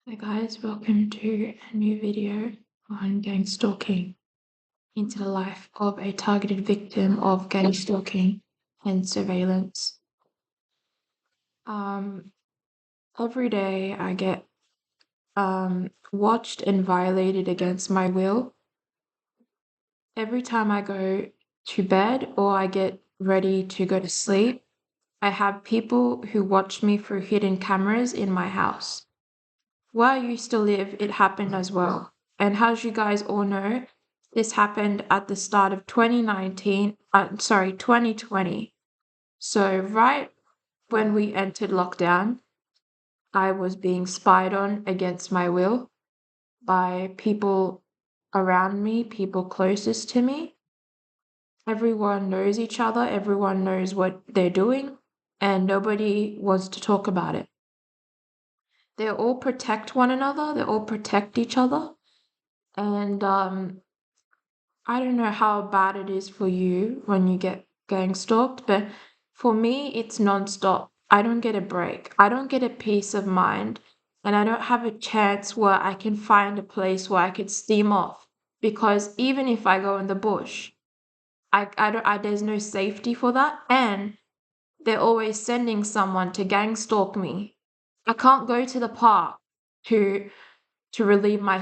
Hi guys, welcome to a new video on gang stalking into the life of a targeted victim of gang stalking and surveillance. Um, every day I get watched and violated against my will. Every time I go to bed or I get ready to go to sleep, I have people who watch me through hidden cameras in my house. Where I used to live, it happened as well. And as you guys all know, this happened at the start of 2020. So right when we entered lockdown, I was being spied on against my will by people around me, people closest to me. Everyone knows each other, everyone knows what they're doing, and nobody wants to talk about it. They all protect one another, they all protect each other. And I don't know how bad it is for you when you get gang stalked, but for me, it's nonstop. I don't get a break. I don't get a peace of mind, and I don't have a chance where I can find a place where I could steam off. Because even if I go in the bush, there's no safety for that, and they're always sending someone to gang stalk me. I can't go to the park to to relieve my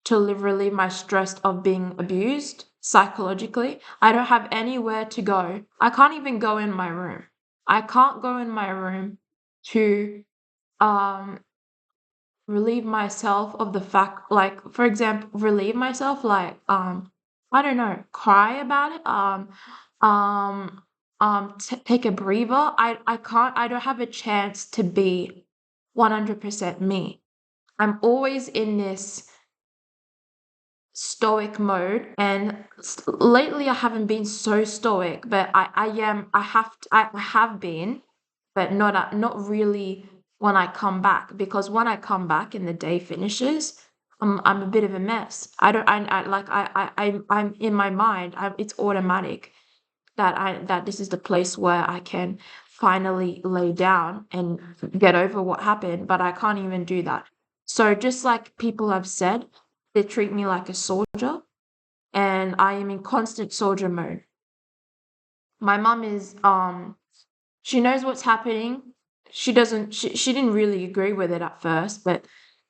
relieve my stress of being abused psychologically. I don't have anywhere to go. I can't even go in my room. I can't go in my room to um relieve myself of the fact, like, for example, relieve myself, like, I don't know, cry about it, take a breather. I can't, I don't have a chance to be 100% me. I'm always in this stoic mode, and lately I haven't been so stoic, but I have been, but not really when I come back, because when I come back and the day finishes, I'm a bit of a mess. I like I'm in my mind, it's automatic that this is the place where I can finally lay down and get over what happened, but I can't even do that. So just like people have said, they treat me like a soldier, and I am in constant soldier mode. My mom is she knows what's happening. She didn't really agree with it at first, but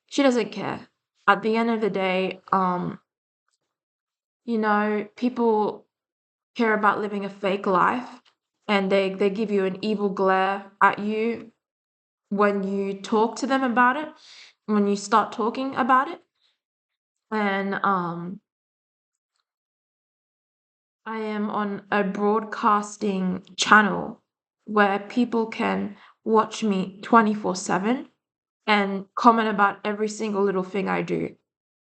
she doesn't care. At the end of the day, people care about living a fake life, and they give you an evil glare at you when you talk to them about it, when you start talking about it. And I am on a broadcasting channel where people can watch me 24/7 and comment about every single little thing I do.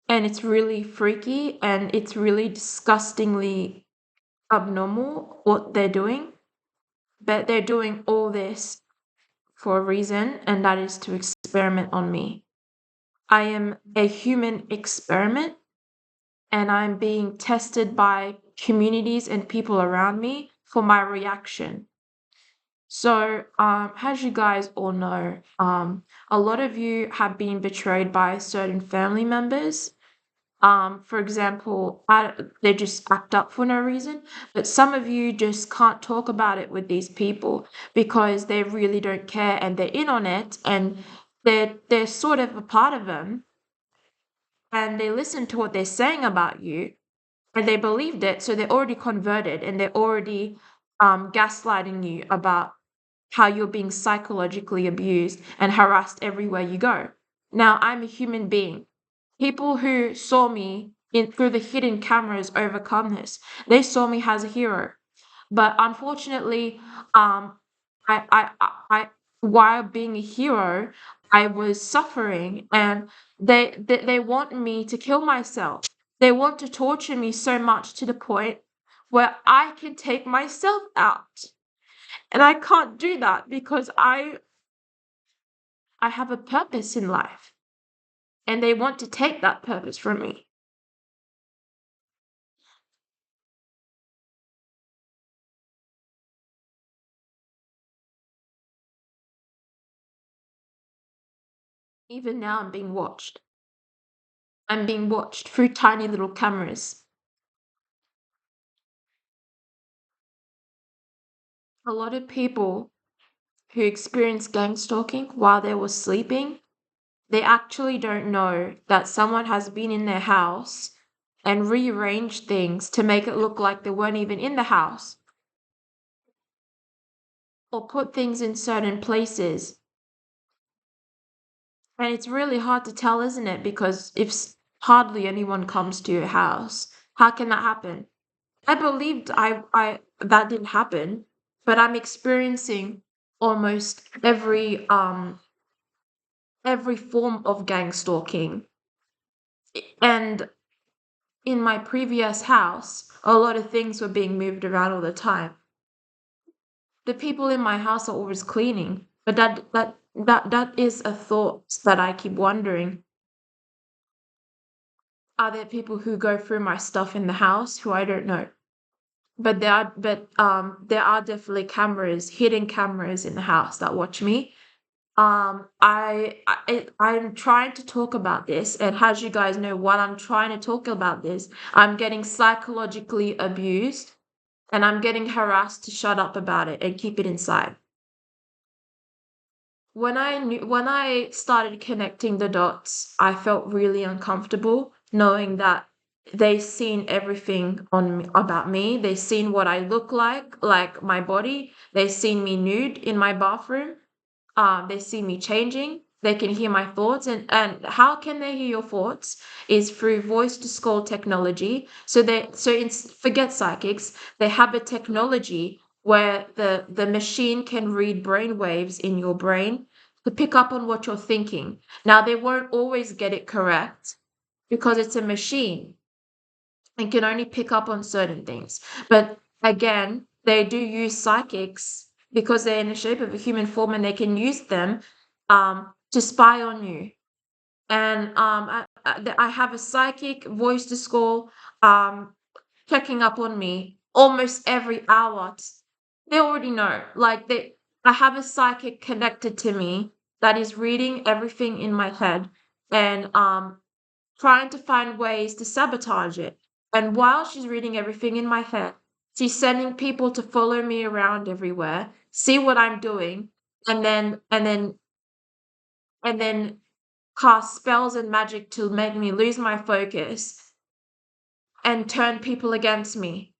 And it's really freaky and it's really disgustingly abnormal what they're doing. But they're doing all this for a reason, and that is to experiment on me. I am a human experiment, and I'm being tested by communities and people around me for my reaction. So, as you guys all know, a lot of you have been betrayed by certain family members. For example, they just act up for no reason, but some of you just can't talk about it with these people because they really don't care, and they're in on it, and they're sort of a part of them, and they listen to what they're saying about you, and they believed it, so they're already converted, and they're already gaslighting you about how you're being psychologically abused and harassed everywhere you go. Now, I'm a human being. People who saw me in through the hidden cameras overcome this. They saw me as a hero. But unfortunately, I while being a hero, I was suffering, and they want me to kill myself. They want to torture me so much to the point where I can take myself out. And I can't do that because I have a purpose in life, and they want to take that purpose from me. Even now, I'm being watched. I'm being watched through tiny little cameras. A lot of people who experience gang stalking while they were sleeping, they actually don't know that someone has been in their house and rearranged things to make it look like they weren't even in the house, or put things in certain places. And it's really hard to tell, isn't it? Because if hardly anyone comes to your house, how can that happen? I believed I that didn't happen, but I'm experiencing almost every form of gang stalking. And in my previous house, a lot of things were being moved around all the time. The people in my house are always cleaning, but that is a thought that I keep wondering. Are there people who go through my stuff in the house who I don't know? There are definitely cameras, hidden cameras in the house that watch me. I'm trying to talk about this, and as you guys know, while I'm trying to talk about this, I'm getting psychologically abused, and I'm getting harassed to shut up about it and keep it inside. When I started connecting the dots, I felt really uncomfortable knowing that they seen everything on me, about me. They seen what I look like my body. They seen me nude in my bathroom. They see me changing. They can hear my thoughts, and how can they hear your thoughts is through voice to skull technology. Forget psychics. They have a technology where the machine can read brain waves in your brain to pick up on what you're thinking. Now they won't always get it correct because it's a machine and can only pick up on certain things. But again, they do use psychics because they're in the shape of a human form and they can use them to spy on you. And I have a psychic voice to school checking up on me almost every hour. They already know. I have a psychic connected to me that is reading everything in my head and trying to find ways to sabotage it. And while she's reading everything in my head, she's sending people to follow me around everywhere, see what I'm doing, and then cast spells and magic to make me lose my focus and turn people against me.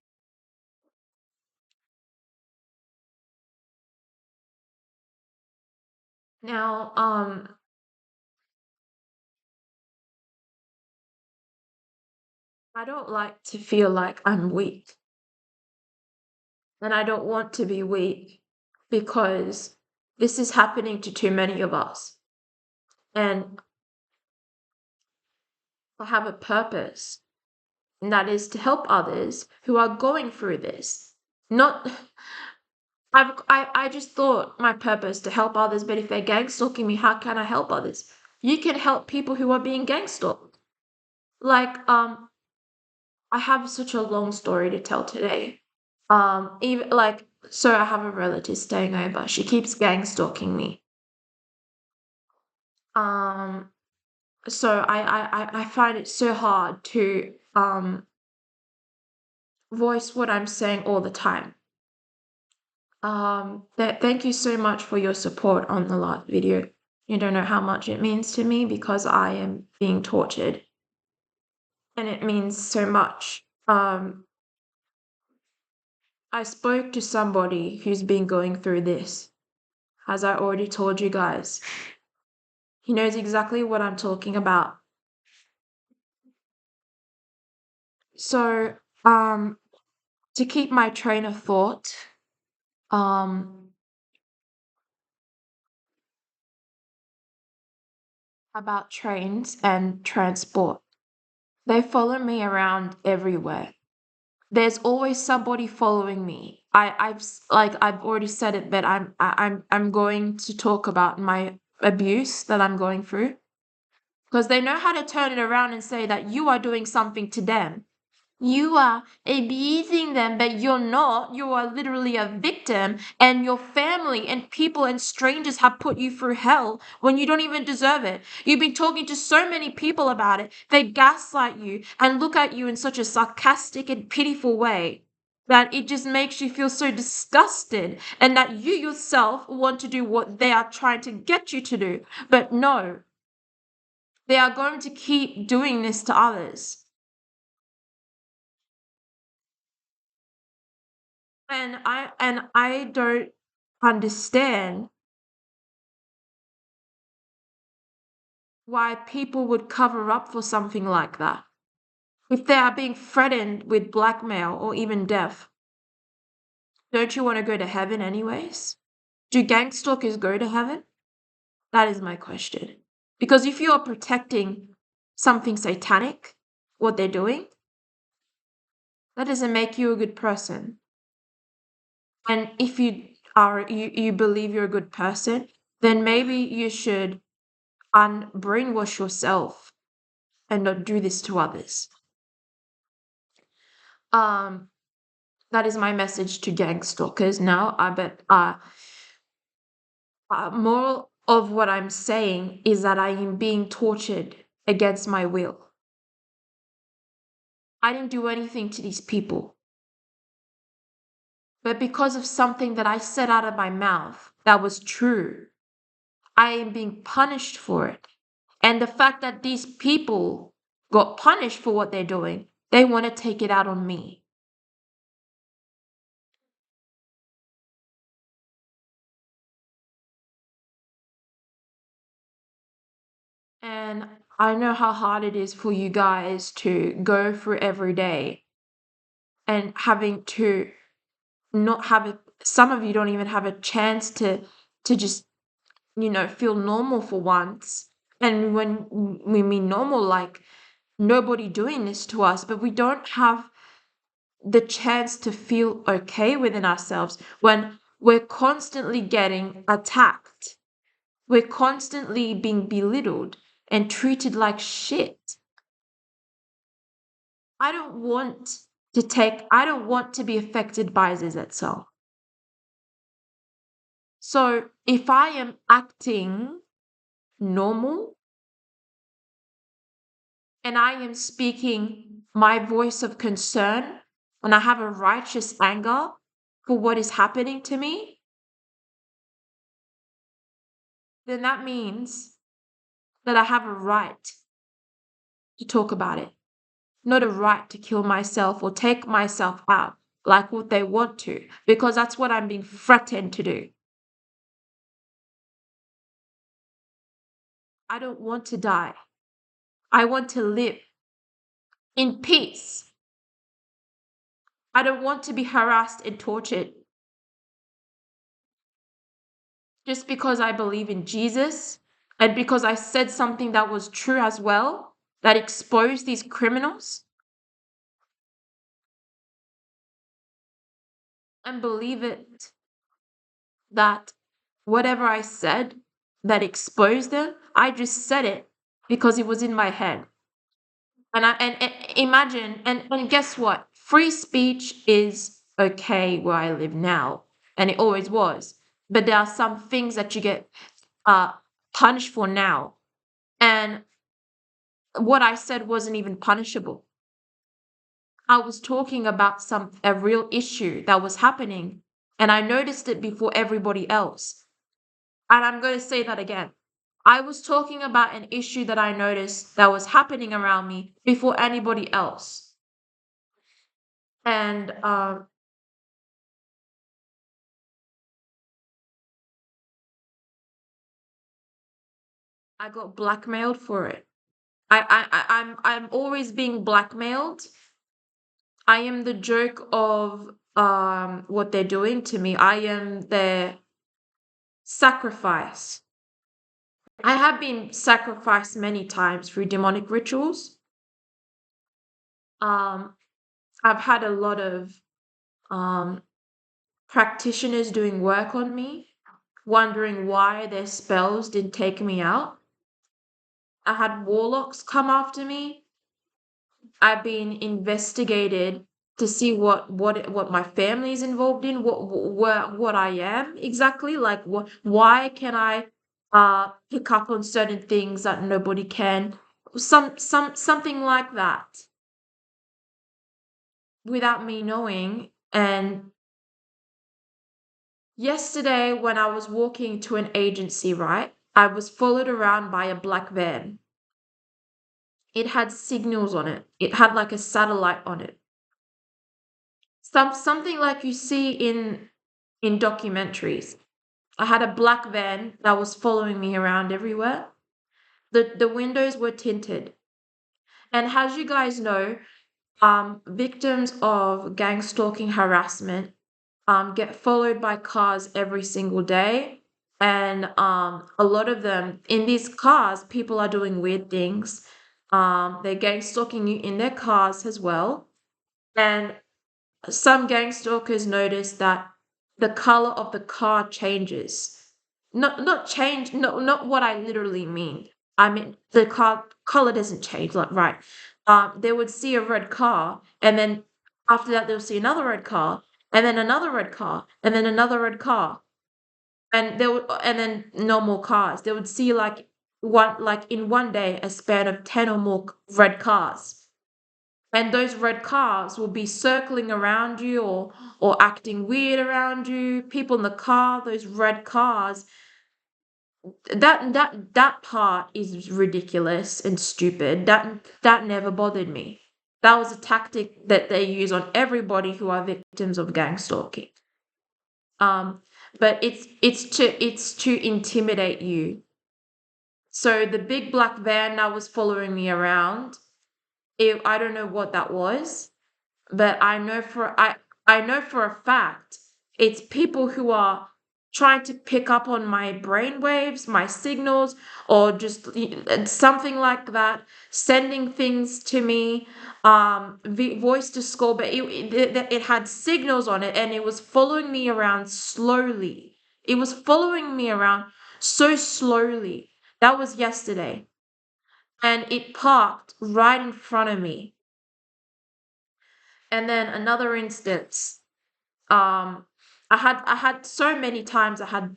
Now, I don't like to feel like I'm weak, and I don't want to be weak because this is happening to too many of us. And I have a purpose, and that is to help others who are going through this. Not, I just thought my purpose to help others, but if they're gang stalking me, how can I help others? You can help people who are being gang stalked. Like, I have such a long story to tell today. Even like, so I have a relative staying over. She keeps gang stalking me. Um, so I find it so hard to voice what I'm saying all the time. Thank you so much for your support on the last video. You don't know how much it means to me because I am being tortured, and it means so much. I spoke to somebody who's been going through this, as I already told you guys. He knows exactly what I'm talking about. So, to keep my train of thought, um, about trains and transport, they follow me around everywhere. There's always somebody following me. I've already said it, but I'm going to talk about my abuse that I'm going through because they know how to turn it around and say that you are doing something to them. You are abusing them, but you're not. You are literally a victim, and your family and people and strangers have put you through hell when you don't even deserve it. You've been talking to so many people about it. They gaslight you and look at you in such a sarcastic and pitiful way that it just makes you feel so disgusted, and that you yourself want to do what they are trying to get you to do. But no, they are going to keep doing this to others. And I don't understand why people would cover up for something like that. If they are being threatened with blackmail or even death, don't you want to go to heaven anyways? Do gang stalkers go to heaven? That is my question. Because if you are protecting something satanic, what they're doing, that doesn't make you a good person. And if you believe you're a good person, then maybe you should unbrainwash yourself and not do this to others. Um, that is my message to gang stalkers. Now, I bet more of what I'm saying is that I am being tortured against my will. I didn't do anything to these people, but because of something that I said out of my mouth that was true, I am being punished for it. And the fact that these people got punished for what they're doing, they want to take it out on me. And I know how hard it is for you guys to go through every day and having to not have a, some of you don't even have a chance to just, feel normal for once. And when we mean normal, like nobody doing this to us, but we don't have the chance to feel okay within ourselves when we're constantly getting attacked. We're constantly being belittled and treated like shit. I don't want to be affected by this itself. So if I am acting normal and I am speaking my voice of concern and I have a righteous anger for what is happening to me, then that means that I have a right to talk about it, not a right to kill myself or take myself out like what they want to, because that's what I'm being threatened to do. I don't want to die. I want to live in peace. I don't want to be harassed and tortured just because I believe in Jesus and because I said something that was true as well, that exposed these criminals, and believe it that whatever I said that exposed them, I just said it because it was in my head. And imagine, and guess what? Free speech is okay where I live now, and it always was. But there are some things that you get uh punished for now. And what I said wasn't even punishable. I was talking about a real issue that was happening, and I noticed it before everybody else. And I'm going to say that again. I was talking about an issue that I noticed that was happening around me before anybody else. And I got blackmailed for it. I'm always being blackmailed. I am the joke of what they're doing to me. I am their sacrifice. I have been sacrificed many times through demonic rituals. Um, I've had a lot of um, practitioners doing work on me, wondering why their spells didn't take me out. I had warlocks come after me. I've been investigated to see what my family is involved in, what I am exactly, like why can I pick up on certain things that nobody can, something like that, without me knowing. And yesterday when I was walking to an agency, right, I was followed around by a black van. It had signals on it. It had like a satellite on it. Something like you see in documentaries. I had a black van that was following me around everywhere. The windows were tinted. And as you guys know, victims of gang stalking harassment get followed by cars every single day. And a lot of them in these cars, people are doing weird things. They're gang stalking you in their cars as well. And some gang stalkers notice that the color of the car changes. Not change, no, not what I literally mean. I mean the car color doesn't change, like, right. They would see a red car, and then after that they'll see another red car, and then another red car, and then another red car. And they would, and then no more cars. They would see like in one day a span of 10 or more red cars. And those red cars will be circling around you, or acting weird around you. People in the car, those red cars, that part is ridiculous and stupid. That never bothered me. That was a tactic that they use on everybody who are victims of gang stalking. Um, but it's to intimidate you. So the big black van that was following me around, I don't know what that was. But I know for a fact it's people who are trying to pick up on my brain waves, my signals, or just something like that, sending things to me, voice to skull. But it had signals on it, and it was following me around slowly. It was following me around so slowly. That was yesterday, and it parked right in front of me. And then another instance, um, I had so many times I had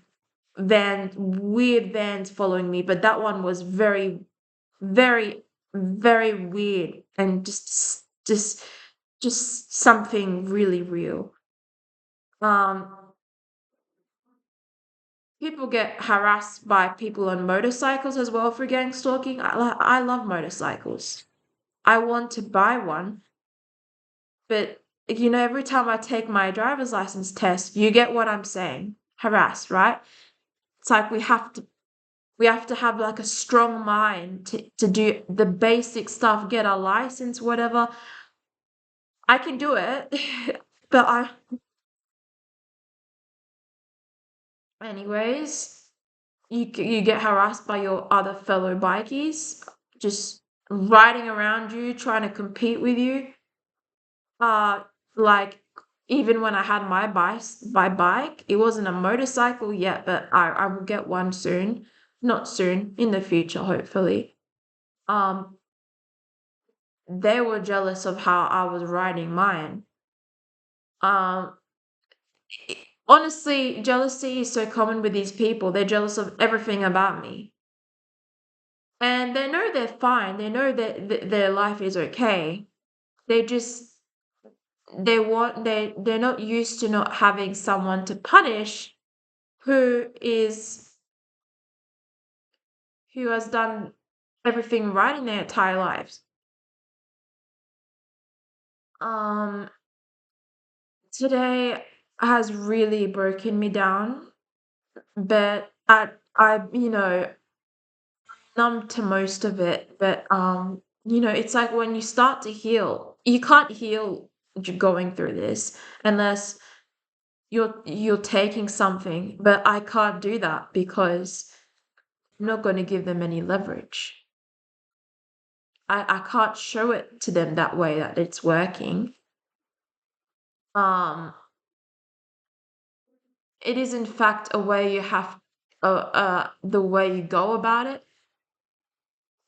weird vans following me, but that one was very, very, very weird, and just something really real. Um, People get harassed by people on motorcycles as well for gang stalking. I love motorcycles. I want to buy one. But, every time I take my driver's license test, you get what I'm saying. Harassed, right? It's like we have to have like a strong mind to do the basic stuff, get a license, whatever. I can do it. but anyways, you get harassed by your other fellow bikies, just riding around you, trying to compete with you. Uh, like, even when I had my bike, it wasn't a motorcycle yet, but I will get one soon. Not soon, in the future, hopefully. Um, they were jealous of how I was riding mine. Um, Honestly, jealousy is so common with these people. They're jealous of everything about me. And they know they're fine. They know that their life is okay. They just they're not used to not having someone to punish who who has done everything right in their entire lives. Um, Today has really broken me down, but I numb to most of it. But it's like when you start to heal, you can't heal going through this unless you're taking something. But I can't do that because I'm not going to give them any leverage. I can't show it to them that way that it's working. Um, it is in fact a way you have, the way you go about it.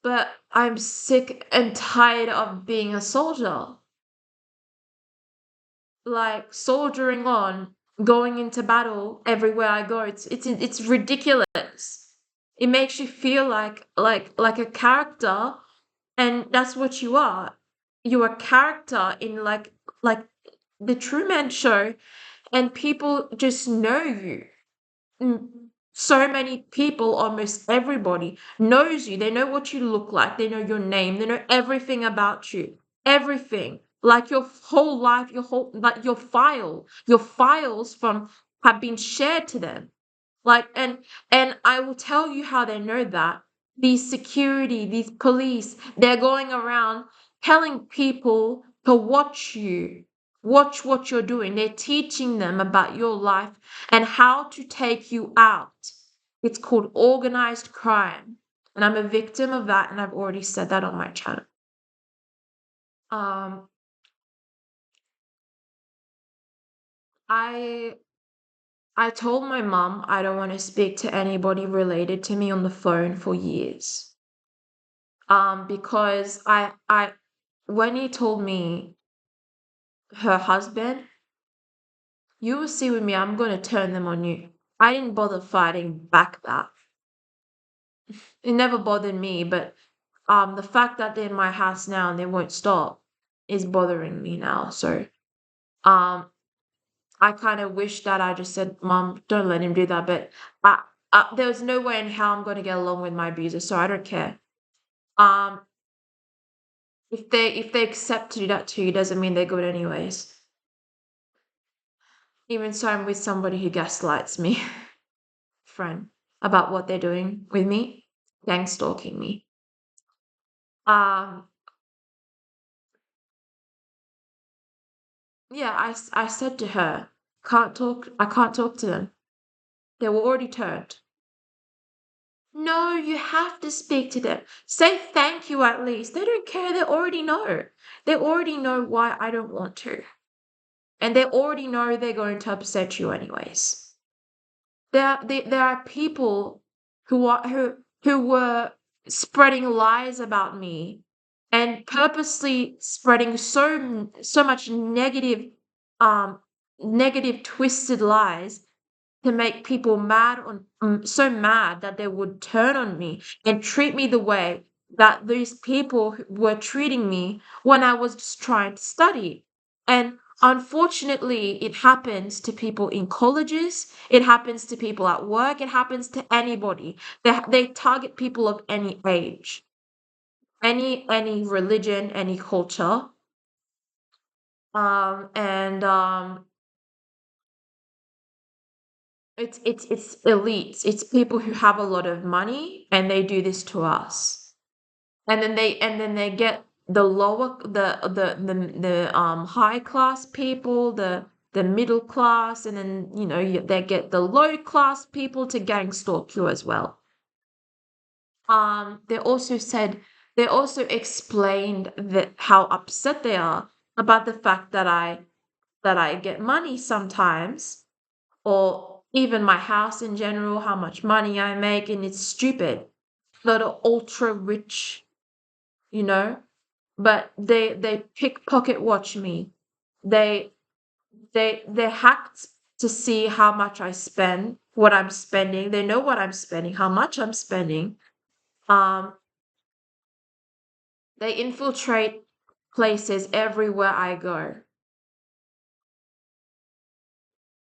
But I'm sick and tired of being a soldier. Like soldiering on, going into battle everywhere I go. It's ridiculous. It makes you feel like a character, and that's what you are. You're a character in like the Truman Show, and people just know you. Mm, so many people, almost everybody, knows you. They know what you look like. They know your name. They know everything about you. Everything. Like your whole life, like your files from have been shared to them. Like, and I will tell you how they know that. These security, these police, they're going around telling people to watch you, watch what you're doing. They're teaching them about your life and how to take you out. It's called organized crime. And I'm a victim of that, and I've already said that on my channel. Um, I I told my mom I don't want to speak to anybody related to me on the phone for years. Because I when he told me her husband, you will see with me, I'm gonna turn them on you. I didn't bother fighting back that. It never bothered me, but the fact that they're in my house now and they won't stop is bothering me now. So um I kind of wish that I just said, Mom, don't let him do that. But there was no way in hell I'm gonna get along with my abuser, so I don't care. Um if they accept to do that to you doesn't mean they're good anyways. Even so, I'm with somebody who gaslights me, friend, about what they're doing with me, gang stalking me. Um, yeah, I said to her, I can't talk to them. They were already turned. No, you have to speak to them. Say thank you at least. They don't care. They already know. They already know why I don't want to. And they already know they're going to upset you anyways. There are people who were spreading lies about me and purposely spreading so much um negative twisted lies to make people mad on so mad that they would turn on me and treat me the way that these people were treating me when I was just trying to study. And unfortunately, it happens to people in colleges, it happens to people at work, it happens to anybody. They target people of any age, any religion, any culture. And it's elites. It's people who have a lot of money and they do this to us. And then they get the lower the high class people, the middle class, and then they get the low class people to gang stalk you as well. They also said they also explained that how upset they are about the fact that I get money sometimes, or even my house in general, how much money I make, and it's stupid. That are ultra rich, you know, but they pickpocket watch me. They they hacked to see how much I spend, what I'm spending. They know what I'm spending, how much I'm spending. Um, they infiltrate places everywhere I go.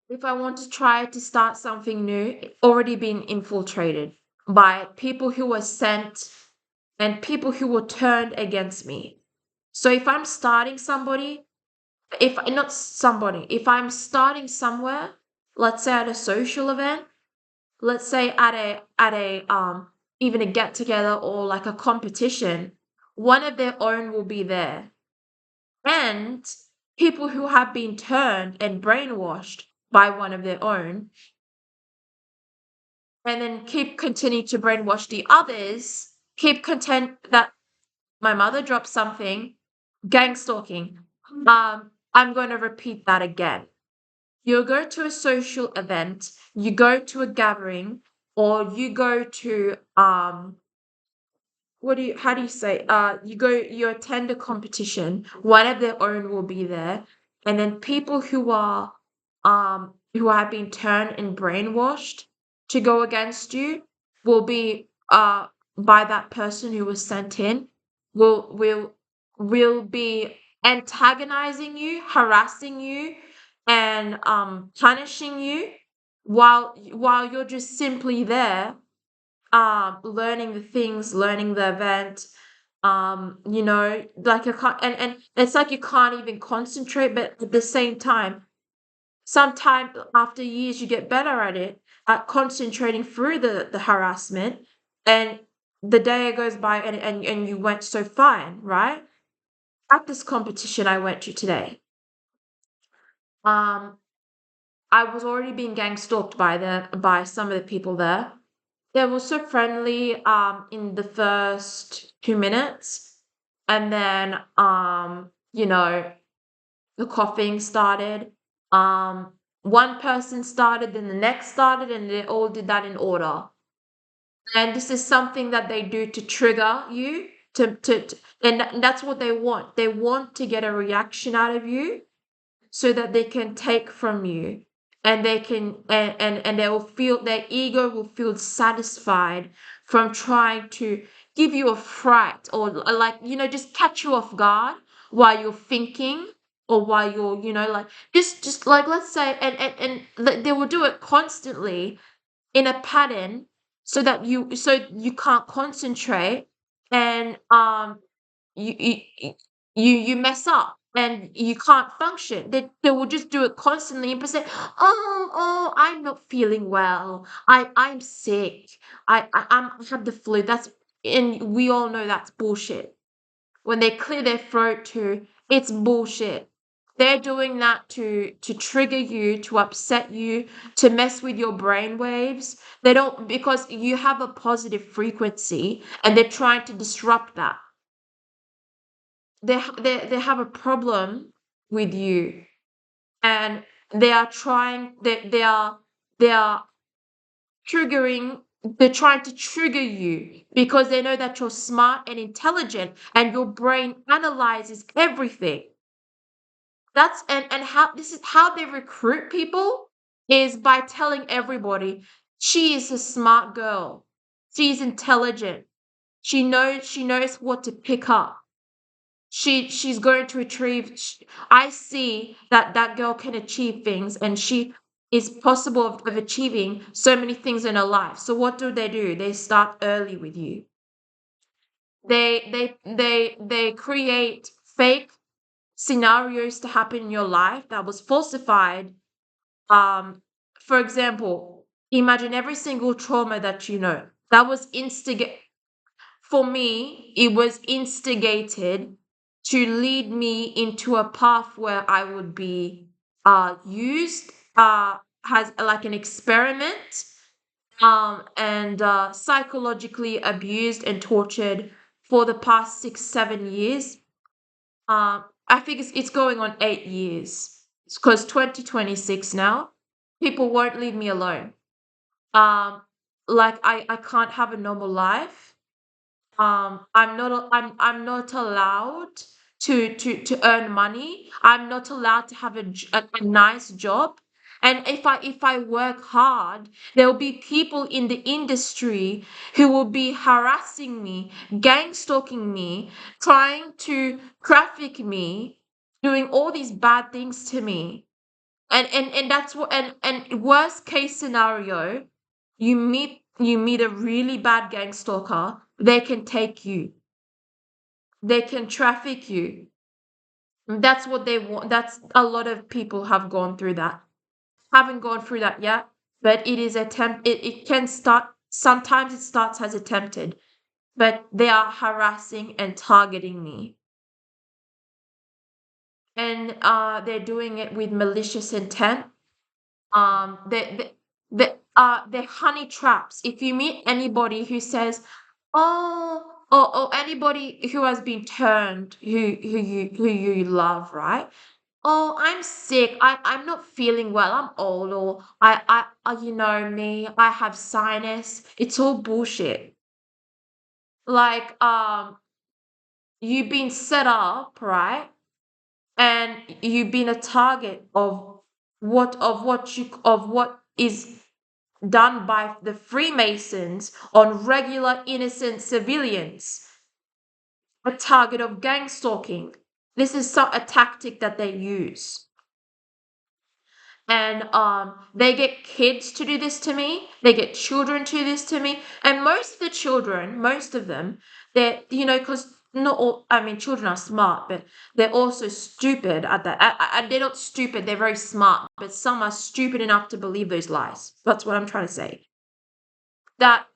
If I want to try to start something new, it's already been infiltrated by people who were sent and people who were turned against me. So if I'm starting somebody, if not somebody, if I'm starting somewhere, let's say at a social event, let's say at a even a get together or like a competition, one of their own will be there. And people who have been turned and brainwashed by one of their own and then keep continue to brainwash the others, keep content that my mother dropped something, gang stalking. I'm going to repeat that again. You go to a social event, you go to a gathering, or you go to what do you how do you say you attend a competition, one of their own will be there, and then people who have been turned and brainwashed to go against you will be by that person who was sent in, will be antagonizing you, harassing you, and punishing you while you're just simply there, learning the things, learning the event. Like you can't, and it's like you can't even concentrate, but at the same time, sometime after years you get better at it, at concentrating through the harassment, and the day goes by, and you went so fine, right? At this competition I went to today, um I was already being gang stalked by some of the people there. They were so friendly in the first 2 minutes, and then the coughing started. One person started, then the next started, and they all did that in order. And this is something that they do to trigger you, and that's what they want. They want to get a reaction out of you so that they can take from you, and they can and they will feel, their ego will feel satisfied from trying to give you a fright, or like, just catch you off guard while you're thinking, or while you're, like, just like, let's say, they will do it constantly in a pattern, so you can't concentrate, and you you you mess up and you can't function. They will just do it constantly and say, "Oh, I'm not feeling well. I'm sick. I have the flu." And we all know that's bullshit. When they clear their throat too, it's bullshit. They're doing that to trigger you, to upset you, to mess with your brain waves. They don't, because you have a positive frequency, and they're trying to disrupt that. They have a problem with you, and they are triggering they're trying to trigger you because they know that you're smart and intelligent, and your brain analyzes everything. And how this is how they recruit people, is by telling everybody she is a smart girl, she's intelligent, she knows what to pick up. She's going to achieve. I see that that girl can achieve things, and she is possible of achieving so many things in her life. So what do? They start early with you. They create fake scenarios to happen in your life that was falsified. um for example, imagine every single trauma that that was instigate for me, it was instigated to lead me into a path where I would be used as like an experiment, and psychologically abused and tortured for the past 6 7 years. I think it's going on 8 years, because 2026 now, people won't leave me alone. um like, I can't have a normal life. I'm not allowed to earn money. I'm not allowed to have a nice job. And if I work hard, there will be people in the industry who will be harassing me, gang stalking me, trying to traffic me, doing all these bad things to me. And that's what, and worst case scenario, you meet a really bad gang stalker, they can take you, they can traffic you. That's what they want. That's a lot of people have gone through that. Haven't gone through that yet, but it can start. Sometimes it starts as attempted, but they are harassing and targeting me, and they're doing it with malicious intent. They're honey traps. If you meet anybody who says, "Oh," or anybody who has been turned, who you love, right? "Oh, I'm sick. I'm not feeling well. I'm old," or you know me. I have sinus. It's all bullshit. like you've been set up, right? And you've been a target of what is done by the Freemasons on regular innocent civilians, a target of gang stalking. This is a tactic that they use. And they get kids to do this to me, they get children to do this to me, and most of the children, most of them, they're, because not all, I mean, children are smart, but they're also stupid at that. They're not stupid, they're very smart, but some are stupid enough to believe those lies. That's what I'm trying to say. That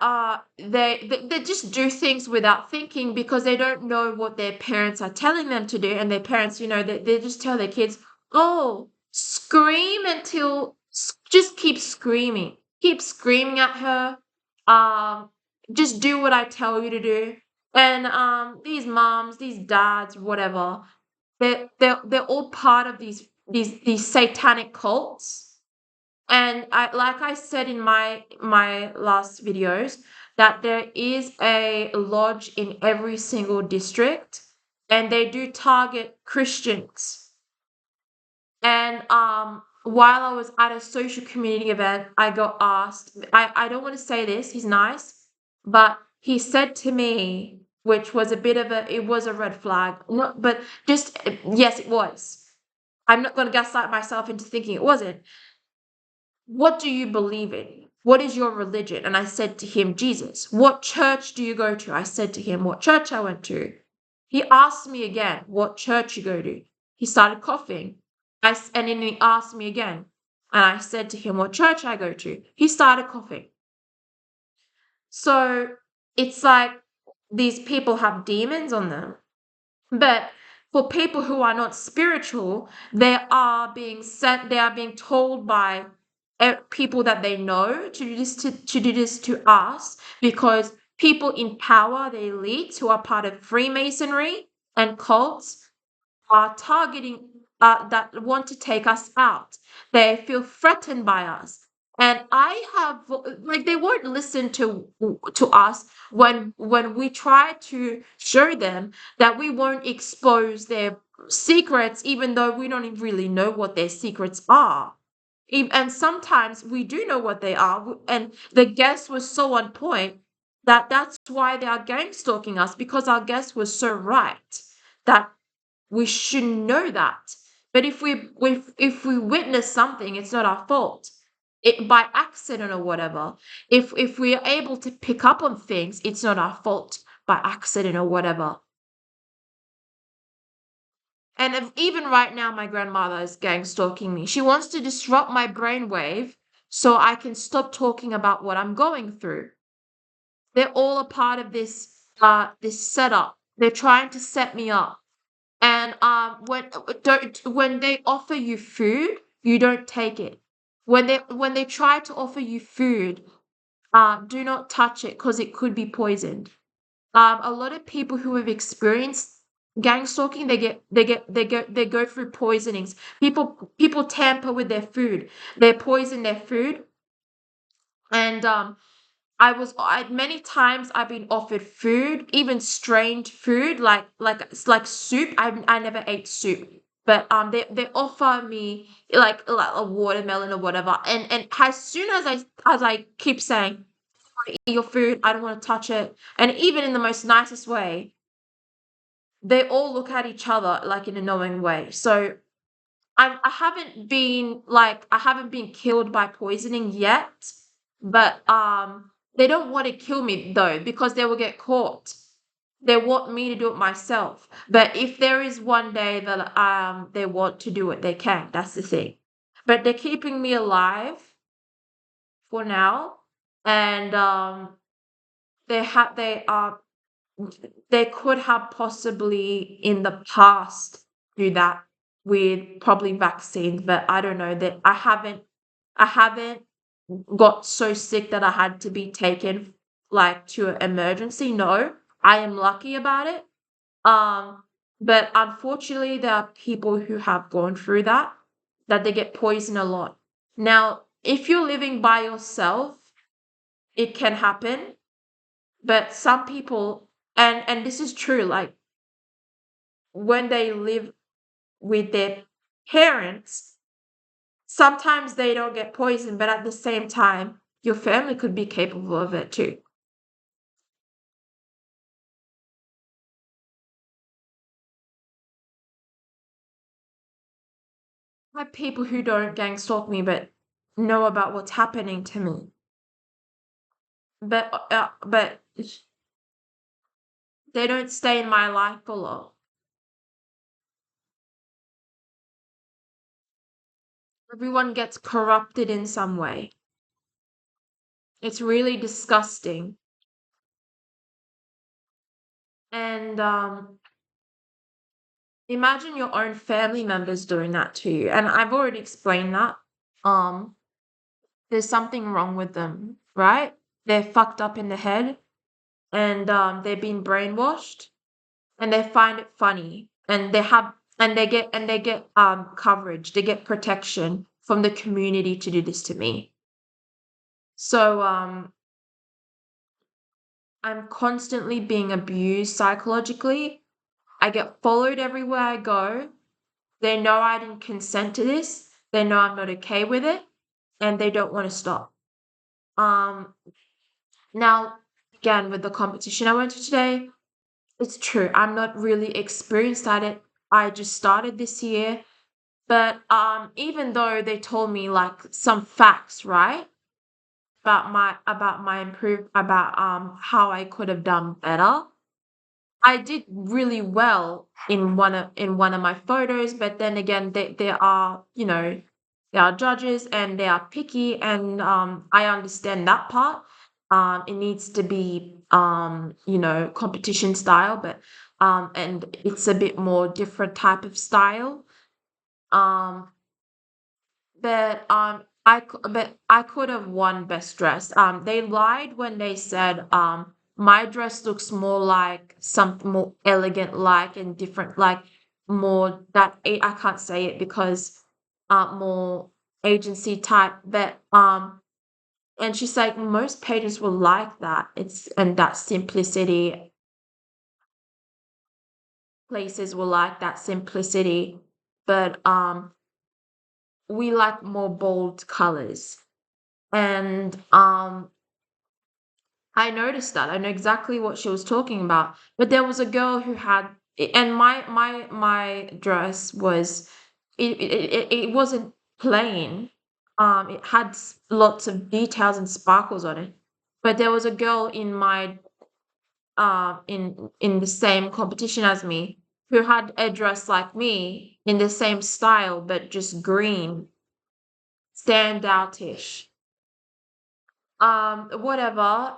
they just do things without thinking because they don't know what their parents are telling them to do, and their parents, they just tell their kids, oh, scream until just keep screaming at her, just do what I tell you to do. And these moms, these dads, whatever, they're all part of these satanic cults. And like I said in my last videos, that there is a lodge in every single district, and they do target Christians. And while I was at a social community event, I got asked, I don't want to say this, he's nice, but he said to me, which was it was a red flag. No, but just, yes, it was. I'm not going to gaslight myself into thinking it wasn't. What do you believe in? What is your religion? And I said to him, Jesus. What church do you go to? I said to him, what church I went to. He asked me again, what church you go to. He started coughing. And then he asked me again. And I said to him, what church I go to. He started coughing. So it's like these people have demons on them. But for people who are not spiritual, they are being told by people that they know to do this to us, because people in power, the elites who are part of Freemasonry and cults, are targeting that want to take us out. They feel threatened by us. And I have, like, they won't listen to us when we try to show them that we won't expose their secrets, even though we don't really know what their secrets are. And sometimes we do know what they are, and the guest was so on point that's why they are gang stalking us, because our guest was so right that we should know that. But if we witness something, it's not our fault. It by accident or whatever. If we are able to pick up on things, it's not our fault by accident or whatever. And even right now, my grandmother is gang stalking me. She wants to disrupt my brainwave so I can stop talking about what I'm going through. They're all a part of this setup. They're trying to set me up. And when they offer you food, you don't take it. When they try to offer you food, do not touch it because it could be poisoned. A lot of people who have experienced gang stalking, they go through poisonings. People tamper with their food. They poison their food. And many times I've been offered food, even strange food, like soup. I never ate soup, but they offer me like a watermelon or whatever, and as soon as I keep saying, eat your food, I don't want to touch it, and even in the most nicest way, they all look at each other like in a knowing way. So I haven't been killed by poisoning yet, but they don't want to kill me though, because they will get caught. They want me to do it myself. But if there is one day that they want to do it, they can. That's the thing. But they're keeping me alive for now, and they are they could have possibly in the past do that with probably vaccines, but I don't know that I haven't got so sick that I had to be taken like to an emergency. No, I am lucky about it. Um, but unfortunately there are people who have gone through that they get poisoned a lot. Now, if you're living by yourself, it can happen, but some people And this is true, like when they live with their parents, sometimes they don't get poisoned, but at the same time, your family could be capable of it too. I have people who don't gang stalk me, but know about what's happening to me. But they don't stay in my life for long. Everyone gets corrupted in some way. It's really disgusting. And imagine your own family members doing that to you. And I've already explained that. Um, there's something wrong with them, right? They're fucked up in the head, and they've been brainwashed, and they find it funny, and they get coverage, they get protection from the community to do this to me. So I'm constantly being abused psychologically. I get followed everywhere I go. They know I didn't consent to this. They know I'm not okay with it, and they don't want to stop. Um, Now, again, with the competition I went to today, it's true. I'm not really experienced at it. I just started this year, but even though they told me like some facts, right, about my improve about how I could have done better, I did really well in one of my photos, but then again, there are, you know, there are judges and they are picky, and I understand that part. It needs to be you know, competition style, but and it's a bit more different type of style. Um, but I could have won best dress. They lied when they said my dress looks more like something more elegant, like and different, like more that I can't say it because more agency type. But and she's like most pages were like that. It's and that simplicity places were like that simplicity, but we like more bold colors. And I noticed that. I know exactly what she was talking about. But there was a girl who had, and my dress was, it wasn't plain. It had lots of details and sparkles on it. But there was a girl in my in the same competition as me who had a dress like me in the same style, but just green, standoutish. Whatever.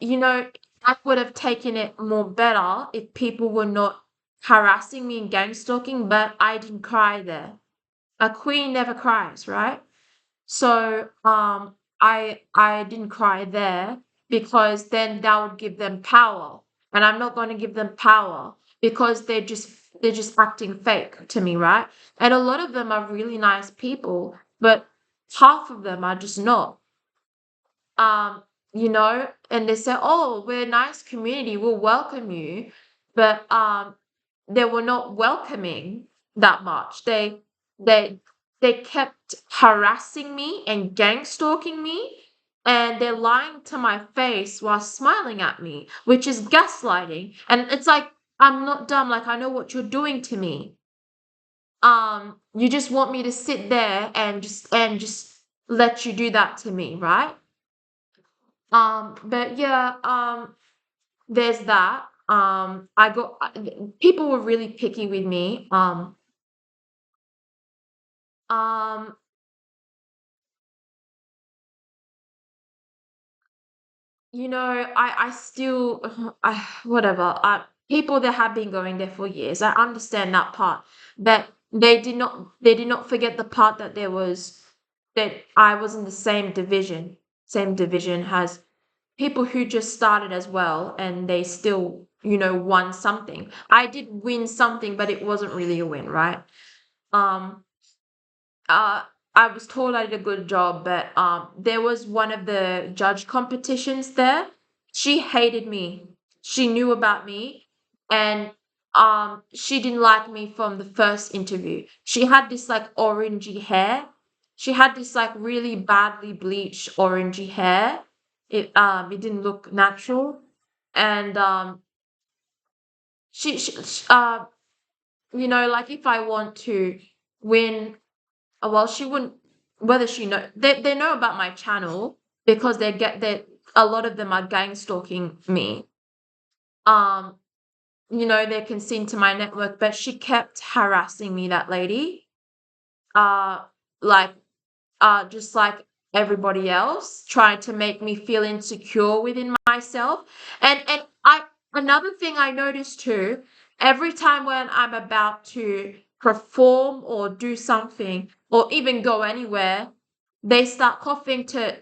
You know, I would have taken it more better if people were not harassing me and gang stalking, but I didn't cry there. A queen never cries, right? So I didn't cry there because then that would give them power. And I'm not going to give them power because they're just acting fake to me, right? And a lot of them are really nice people, but half of them are just not. um, you know, and they say, "Oh, we're a nice community, we'll welcome you," but they were not welcoming that much. They they kept harassing me and gang stalking me, and they're lying to my face while smiling at me, which is gaslighting. And it's like I'm not dumb. Like I know what you're doing to me. You just want me to sit there and just let you do that to me, right? But yeah, there's that. People were really picky with me. Um, you know, I still, whatever. People that have been going there for years, I understand that part. But they did not forget the part that that I was in the same division as people who just started as well, and they still, you know, won something. I did win something, but it wasn't really a win, right? Um, uh, I was told I did a good job, but there was one of the judge competitions there. She hated me. she knew about me, and she didn't like me from the first interview. She had this like orangey hair. She had this like really badly bleached orangey hair. It didn't look natural, and she like if I want to win, well, she wouldn't. Whether she know they know about my channel because they a lot of them are gang stalking me. Um, they can see into my network, but she kept harassing me, that lady. Uh, like just like everybody else, trying to make me feel insecure within myself. And I another thing I noticed too, every time when I'm about to perform or do something or even go anywhere, they start coughing to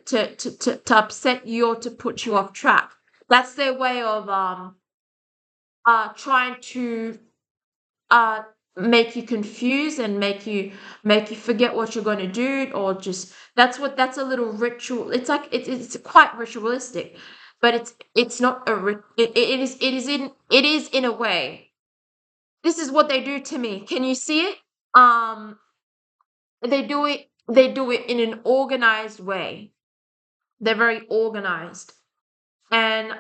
upset you or to put you off track. That's their way of trying to uh make you confused and make you forget what you're going to do, or just that's a little ritual. It's like it's quite ritualistic, but it's not it is in a way. This is what they do to me. Can you see it? They do it in an organized way. They're very organized. And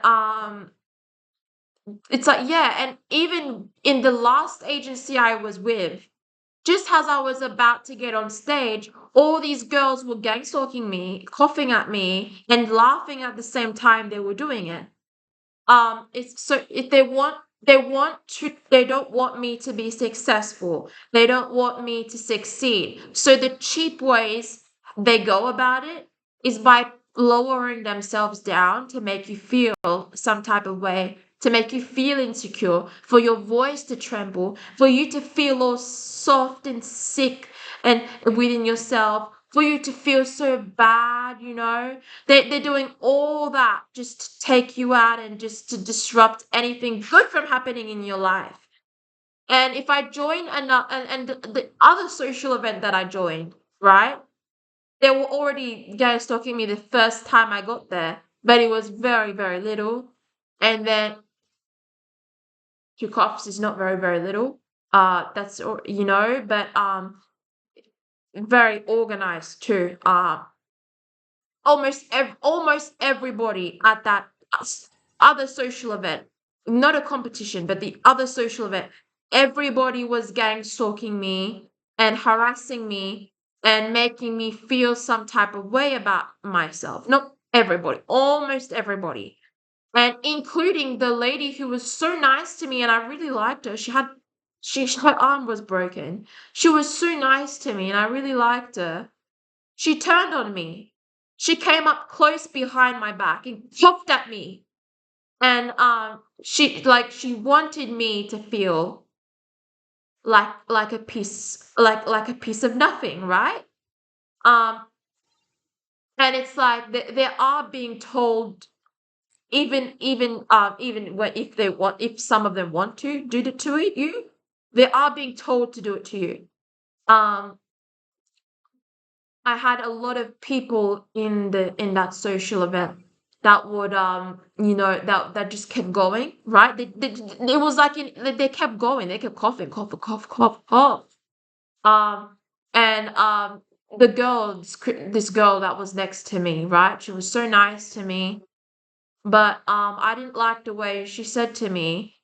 it's like, yeah, and even in the last agency I was with, just as I was about to get on stage, all these girls were gang stalking me, coughing at me, and laughing at the same time they were doing it. It's so if they don't want me to be successful. They don't want me to succeed. So the cheap ways they go about it is by lowering themselves down to make you feel some type of way, to make you feel insecure, for your voice to tremble, for you to feel all soft and sick and within yourself, for you to feel so bad. They're doing all that just to take you out and just to disrupt anything good from happening in your life. And if I join and the other social event that I joined, right? They were already gang stalking me the first time I got there, but it was very, very little. And then two coughs is not very, very little. But very organized too. Almost everybody at that other social event, not a competition, but the other social event, everybody was gang stalking me and harassing me and making me feel some type of way about myself. Not everybody, almost everybody. And including the lady who was so nice to me and I really liked her. Her arm was broken. She was so nice to me and I really liked her. She turned on me. She came up close behind my back and coughed at me. And she wanted me to feel like a piece of nothing, right? Um and it's like they are being told, even when if some of them want to do it to you, they are being told to do it to you. Um I had a lot of people in that social event that would that just kept going, right? It was like they kept going, they kept coughing, cough, cough, cough, cough. Um, and this girl that was next to me, right? She was so nice to me, but I didn't like the way she said to me.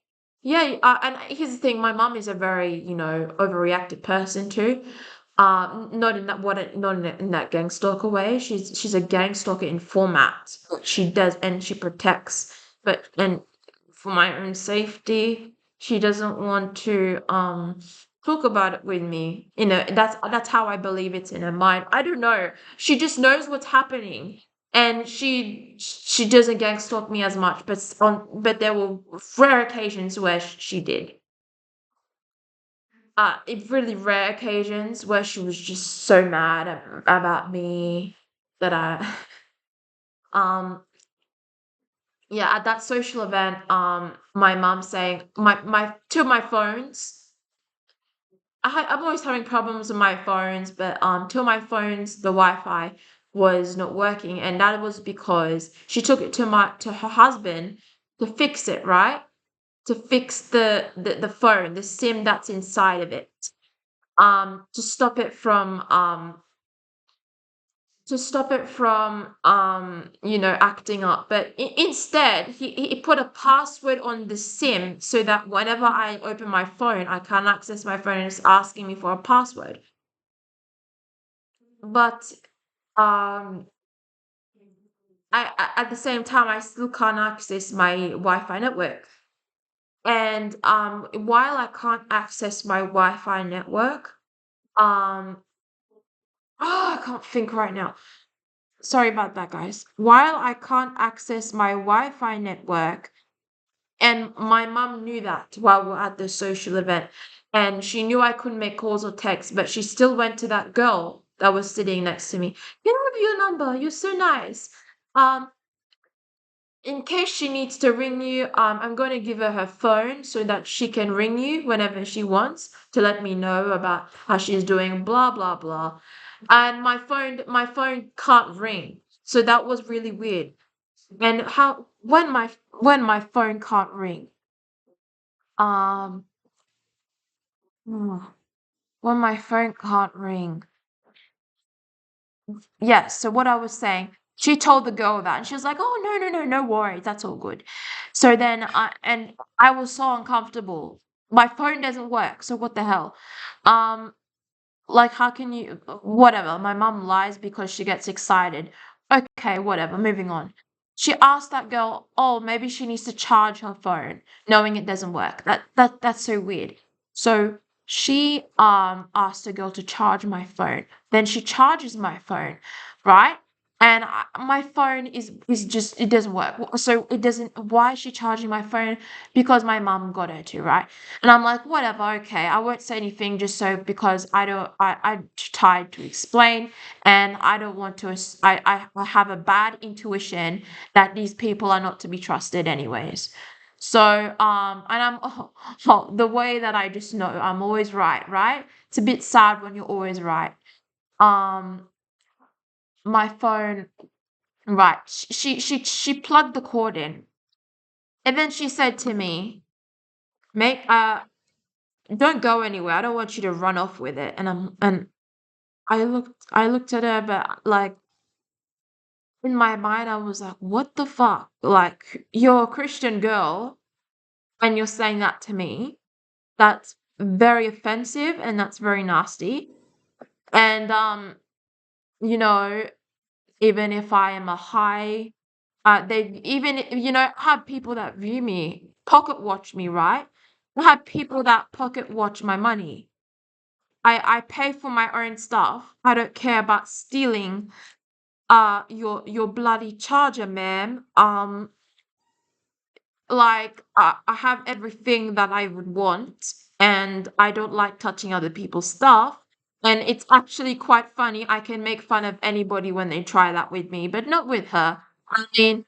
Yeah, and here's the thing: my mom is a very overreacted person too. Not in that not in that gang stalker way. She's a gang stalker in format. She does, and she protects, but and for my own safety, she doesn't want to talk about it with me. That's how I believe it's in her mind. I don't know. She just knows what's happening, and she doesn't gang stalk me as much. But there were rare occasions where she did. In really rare occasions where she was just so mad about me that I um yeah, at that social event, my mom saying my two of my phones. I'm always having problems with my phones, but two of my phones, the Wi-Fi was not working, and that was because she took it to her husband, to fix it, right? To fix the phone, the SIM that's inside of it, to stop it from acting up. But instead, he put a password on the SIM so that whenever I open my phone, I can't access my phone and it's asking me for a password. But um, at the same time, I still can't access my Wi-Fi network. And while I can't access my Wi-Fi network, um, I can't think right now. Sorry about that, guys. While I can't access my Wi-Fi network, and my mum knew that while we're at the social event, and she knew I couldn't make calls or texts, but she still went to that girl that was sitting next to me. Can I have your number? You're so nice. Um, in case she needs to ring you, I'm going to give her her phone so that she can ring you whenever she wants to let me know about how she's doing, blah blah blah. And my phone can't ring, so that was really weird. And how when my phone can't ring, um, hmm, when my phone can't ring, yes. So what I was saying, she told the girl that, and she was like, "Oh no, no, no, no worries, that's all good." So then I was so uncomfortable. My phone doesn't work, so what the hell? Um, like how can you? Whatever. My mum lies because she gets excited. Okay, whatever. Moving on. She asked that girl, "Oh, maybe she needs to charge her phone, knowing it doesn't work." That's so weird. So she asked the girl to charge my phone. Then she charges my phone, right? And my phone is just it doesn't work. So it doesn't. Why is she charging my phone? Because my mum got her to, right? And I'm like, whatever, okay. I won't say anything just so because I'm tired to explain, and I don't want to. I have a bad intuition that these people are not to be trusted, anyways. So and I'm the way that I just know I'm always right, right? It's a bit sad when you're always right. Um, my phone, right? She plugged the cord in, and then she said to me, "Make don't go anywhere. I don't want you to run off with it." And I looked at her, but like in my mind I was like, what the fuck? Like you're a Christian girl and you're saying that to me. That's very offensive and that's very nasty. And you know, even if I am a high they even have people that view me, pocket watch me, right? I have people that pocket watch my money. I pay for my own stuff. I don't care about stealing your bloody charger, ma'am. Like I have everything that I would want, and I don't like touching other people's stuff. And it's actually quite funny. I can make fun of anybody when they try that with me, but not with her. I mean,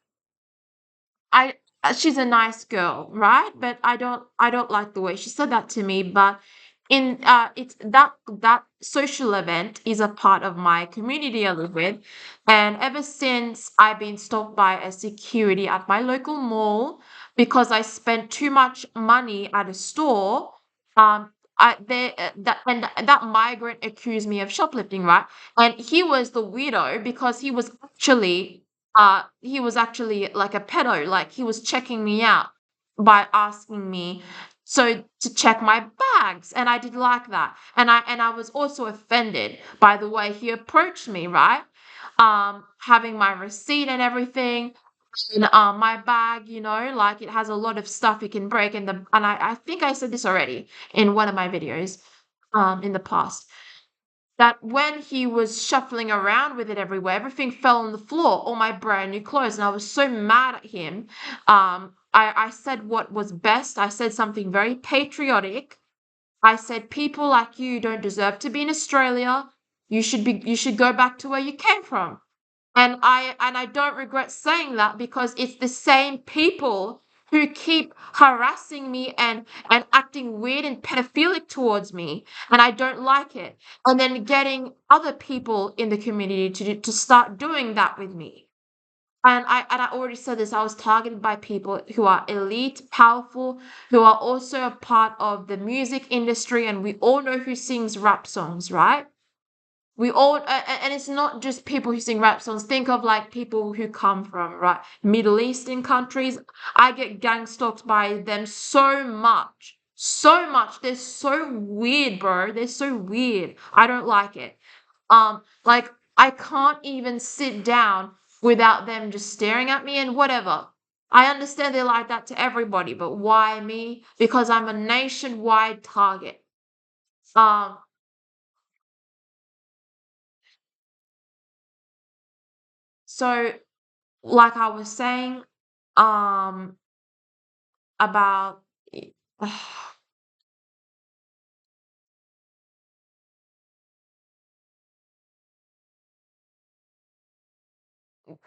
I she's a nice girl, right? But I don't like the way she said that to me. But in it's that social event is a part of my community I live with, and ever since I've been stopped by a security at my local mall because I spent too much money at a store. I they that and that migrant accused me of shoplifting, right? And he was the weirdo because he was actually like a pedo, like he was checking me out by asking me to check my bags, and I didn't like that. And I was also offended by the way he approached me, right? Having my receipt and everything, and my bag, like it has a lot of stuff it can break, and I think I said this already in one of my videos in the past, that when he was shuffling around with it everywhere, everything fell on the floor, all my brand new clothes, and I was so mad at him. I said what was best. I said something very patriotic. I said, people like you don't deserve to be in Australia. You should go back to where you came from. And I don't regret saying that because it's the same people who keep harassing me and acting weird and pedophilic towards me, and I don't like it. And then getting other people in the community to start doing that with me. And I already said this, I was targeted by people who are elite, powerful, who are also a part of the music industry, and we all know who sings rap songs, right? We all, and it's not just people who sing rap songs. Think of like people who come from, right, Middle Eastern countries. I get gang stalked by them so much, so much. They're so weird, bro. They're so weird. I don't like it. Like I can't even sit down without them just staring at me and whatever. I understand they're like that to everybody, but why me? Because I'm a nationwide target. Um, so like I was saying, um, about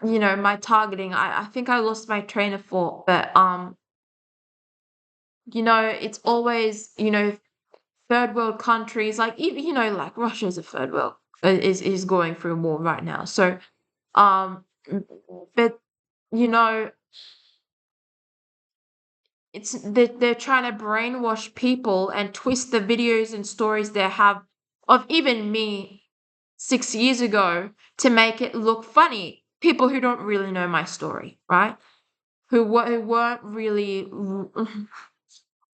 my targeting. I think I lost my train of thought, but it's always, third world countries, like even, like Russia's a third world, is going through a war right now. So um but you know they're trying to brainwash people and twist the videos and stories they have of even me 6 years ago to make it look funny. People who don't really know my story, right? Who weren't really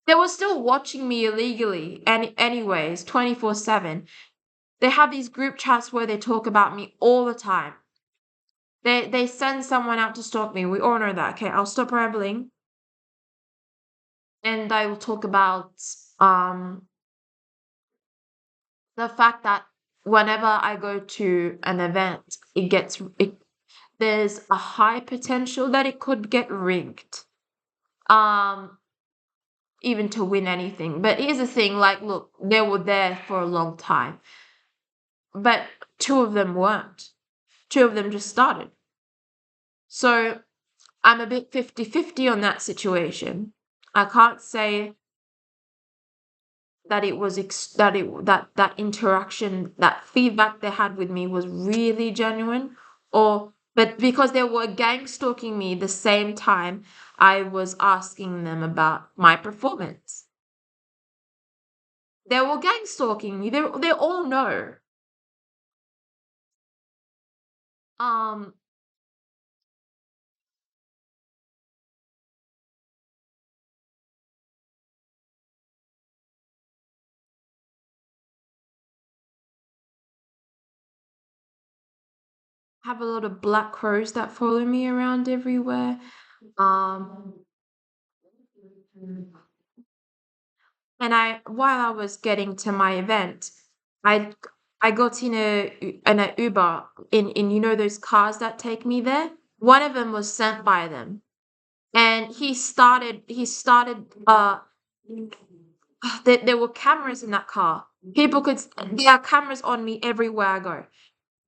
they were still watching me illegally and anyways 24/7. They have these group chats where they talk about me all the time. They send someone out to stalk me. We all know that. Okay, I'll stop rambling, and I will talk about um the fact that whenever I go to an event, there's a high potential that it could get rigged. Um, even to win anything. But here's the thing, like, look, they were there for a long time, but two of them weren't. Two of them just started. So I'm a bit 50-50 on that situation. I can't say that it was that interaction, that feedback they had with me was really genuine, or but because they were gang stalking me the same time I was asking them about my performance. They were gang stalking me. They all know. Um, have a lot of black crows that follow me around everywhere. Um, and while I was getting to my event, I I got in a Uber in those cars that take me there. One of them was sent by them, and he started there were cameras in that car. There are cameras on me everywhere I go.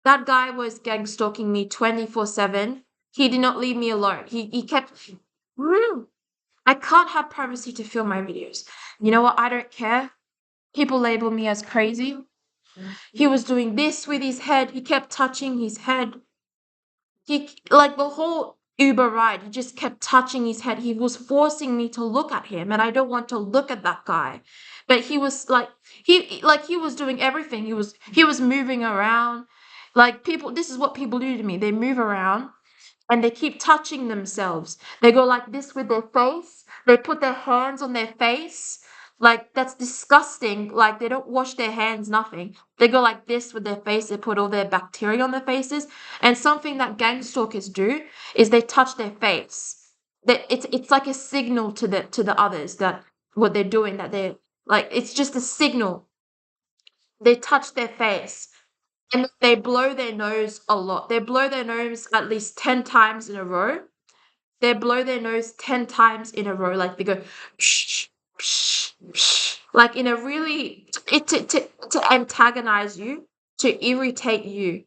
That guy was gang stalking me 24/7. He did not leave me alone. He kept. Mm, I can't have privacy to film my videos. You know what? I don't care. People label me as crazy. He was doing this with his head. He kept touching his head. He like the whole Uber ride, he just kept touching his head. He was forcing me to look at him, and I don't want to look at that guy. But he was he was doing everything. He was moving around. Like people, this is what people do to me. They move around and they keep touching themselves. They go like this with their face. They put their hands on their face. Like that's disgusting. Like they don't wash their hands, nothing. They go like this with their face. They put all their bacteria on their faces. And something that gang stalkers do is they touch their face. It's like a signal to the others that what they're doing, that they're like, it's just a signal. They touch their face. And they blow their nose a lot. They blow their nose at least 10 times in a row. They blow their nose 10 times in a row. Like they go, psh, psh, psh, like in a really, to antagonize you, to irritate you.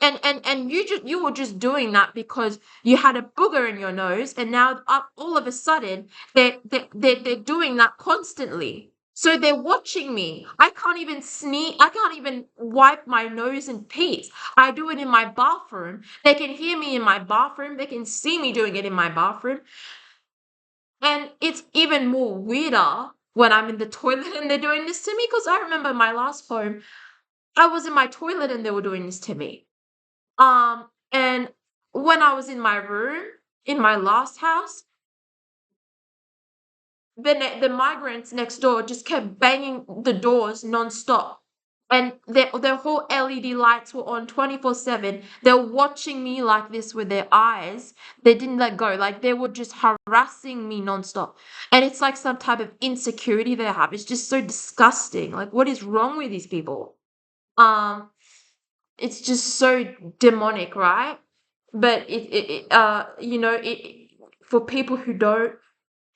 And you were just doing that because you had a booger in your nose, and now all of a sudden they're doing that constantly. So they're watching me. I can't even sneeze. I can't even wipe my nose in peace. I do it in my bathroom. They can hear me in my bathroom. They can see me doing it in my bathroom. And it's even more weirder when I'm in the toilet and they're doing this to me. Because I remember my last home, I was in my toilet and they were doing this to me. And when I was in my room in my last house, the migrants next door just kept banging the doors nonstop. And their whole LED lights were on 24/7. They're watching me like this with their eyes. They didn't let go. Like they were just harassing me nonstop. And it's like some type of insecurity they have. It's just so disgusting. Like what is wrong with these people? Um, it's just so demonic, right? But for people who don't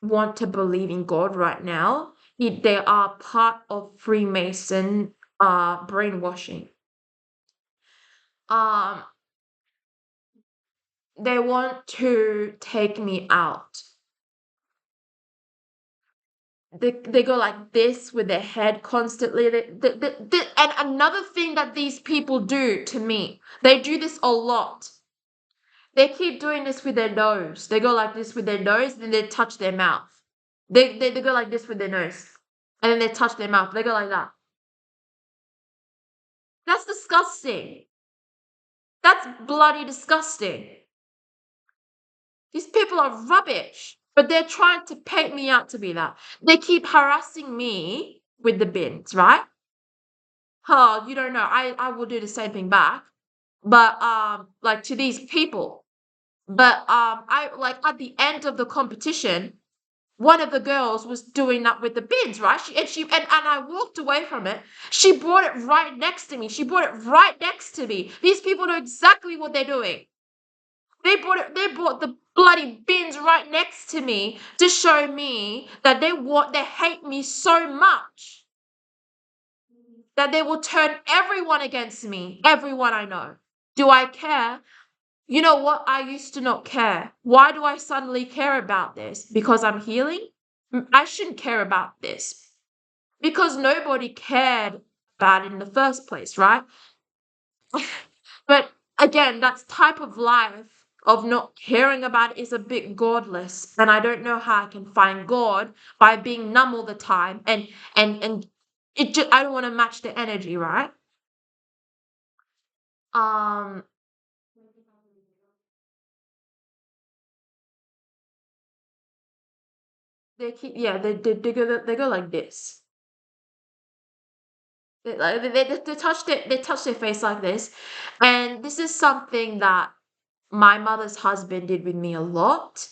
want to believe in God right now, they are part of Freemason brainwashing. Um, they want to take me out. They go like this with their head constantly. And another thing that these people do to me, they do this a lot. They keep doing this with their nose. They go like this with their nose, then they touch their mouth. They go like this with their nose, and then they touch their mouth. They go like that. That's disgusting. That's bloody disgusting. These people are rubbish, but they're trying to paint me out to be that. They keep harassing me with the bins, right? Oh, you don't know. I will do the same thing back, but like to these people. But I like at the end of the competition, one of the girls was doing that with the bins, right? And I walked away from it. She brought it right next to me. She brought it right next to me. These people know exactly what they're doing. They brought the bloody bins right next to me to show me that they hate me so much that they will turn everyone against me. Everyone I know. Do I care? You know what? I used to not care. Why do I suddenly care about this? Because I'm healing? I shouldn't care about this. Because nobody cared about it in the first place, right? But again, that type of life of not caring about it is a bit godless. And I don't know how I can find God by being numb all the time and it just I don't want to match the energy, right? Um they keep yeah, they go like this. They touch their face like this. And this is something that my mother's husband did with me a lot.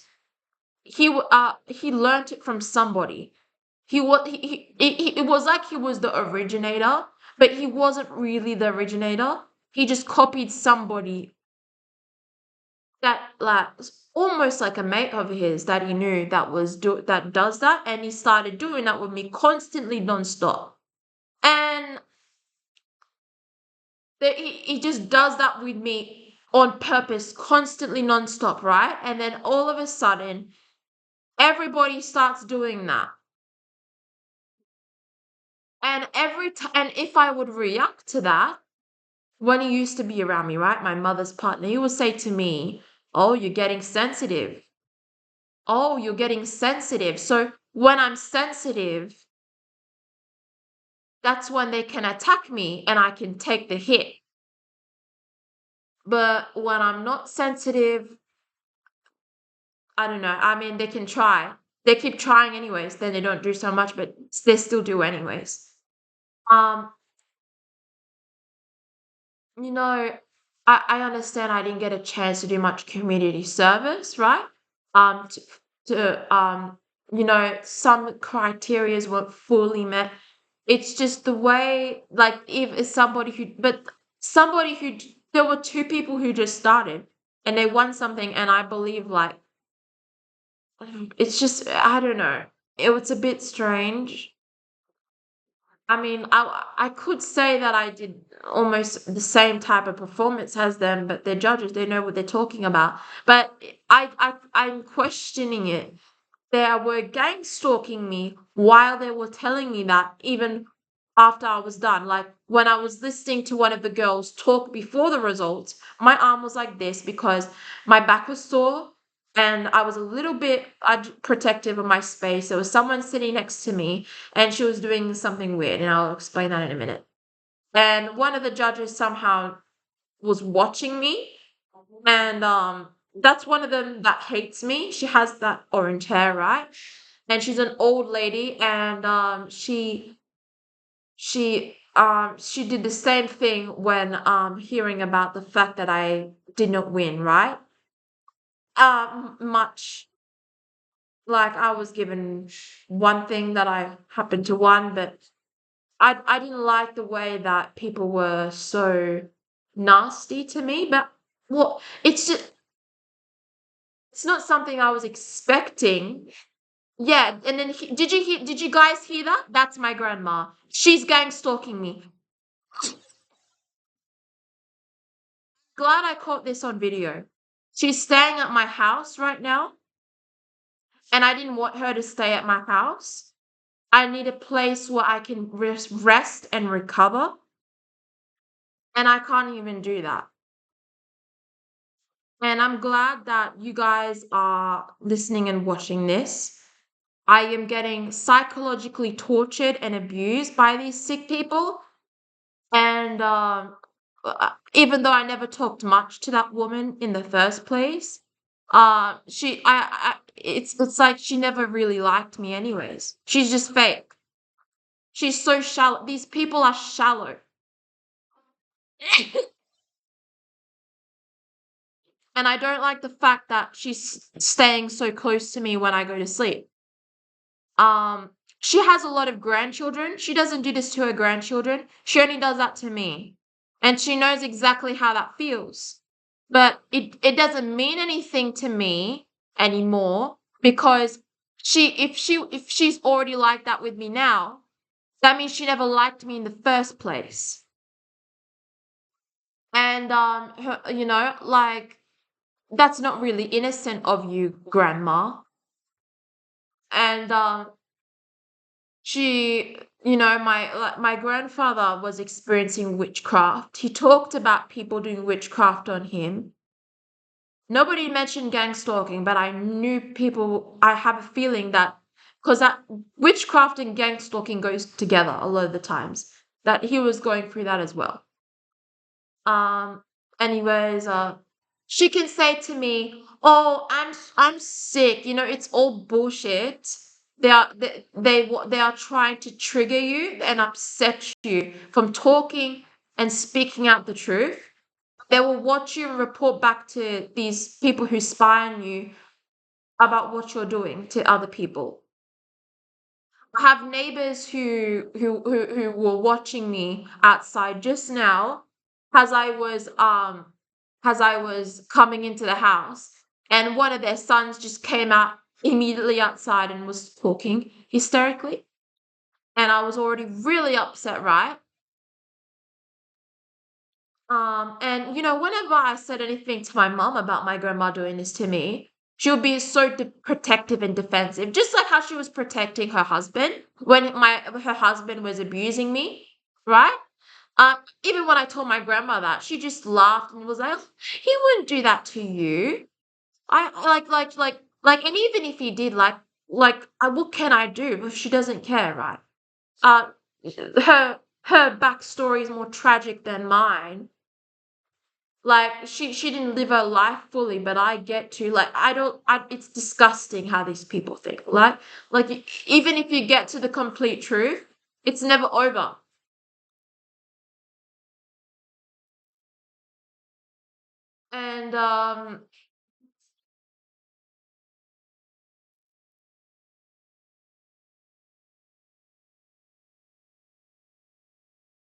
He learned it from somebody. It was like he was the originator, but he wasn't really the originator. He just copied somebody that like almost like a mate of his that he knew that does that, and he started doing that with me constantly nonstop. And he just does that with me on purpose, constantly nonstop, right? And then all of a sudden, everybody starts doing that. And and if I would react to that, when he used to be around me, right? My mother's partner, he would say to me, "Oh, you're getting sensitive. Oh, you're getting sensitive." So when I'm sensitive, that's when they can attack me and I can take the hit. But when I'm not sensitive, I don't know. I mean, they can try. They keep trying anyways, then they don't do so much, but they still do anyways. Um, you know, I understand I didn't get a chance to do much community service, right? Um, to, some criterias weren't fully met. It's just the way, like, if it's somebody who, there were two people who just started and they won something, and I believe, like, it's just, I don't know. It was a bit strange. I mean, I could say that I did almost the same type of performance as them, but they're judges, they know what they're talking about. But I'm questioning it. they were gang stalking me while they were telling me that, even after I was done. Like when I was listening to one of the girls talk before the results, my arm was like this because my back was sore and I was a little bit protective of my space. There was someone sitting next to me and she was doing something weird, and I'll explain that in a minute. And one of the judges somehow was watching me, and that's one of them that hates me. She has that orange hair, right? And she's an old lady, and she did the same thing when hearing about the fact that I did not win, right? Much like I was given one thing that I happened to win, but I didn't like the way that people were so nasty to me. But well, it's not something I was expecting. Yeah, and then did you guys hear that? That's my grandma. She's gang stalking me. Glad I caught this on video. She's staying at my house right now, and I didn't want her to stay at my house. I need a place where I can rest and recover, and I can't even do that. And I'm glad that you guys are listening and watching this. I am getting psychologically tortured and abused by these sick people. And even though I never talked much to that woman in the first place, it's like she never really liked me anyways. She's just fake. She's so shallow. These people are shallow. And I don't like the fact that she's staying so close to me when I go to sleep. Um, she has a lot of grandchildren. She doesn't do this to her grandchildren. She only does that to me. And she knows exactly how that feels. But it doesn't mean anything to me anymore because if she's already like that with me now, that means she never liked me in the first place. And like that's not really innocent of you, grandma. And she my grandfather was experiencing witchcraft. He talked about people doing witchcraft on him. Nobody mentioned gang stalking, but I knew people. I have a feeling that because that witchcraft and gang stalking goes together a lot of the times, that he was going through that as well. Um, anyways, she can say to me, "Oh, I'm sick." It's all bullshit. They are trying to trigger you and upset you from talking and speaking out the truth. They will watch you and report back to these people who spy on you about what you're doing to other people. I have neighbors who were watching me outside just now as I was coming into the house, and one of their sons just came out immediately outside and was talking hysterically, and I was already really upset, right? And whenever I said anything to my mom about my grandma doing this to me, she would be so protective and defensive, just like how she was protecting her husband when her husband was abusing me, right? Even when I told my grandma that, she just laughed and was like, "He wouldn't do that to you." I and even if he did, what can I do if she doesn't care, right? Uh, her backstory is more tragic than mine. Like she didn't live her life fully, but I get to. Like I don't. It's disgusting how these people think. Even if you get to the complete truth, it's never over. And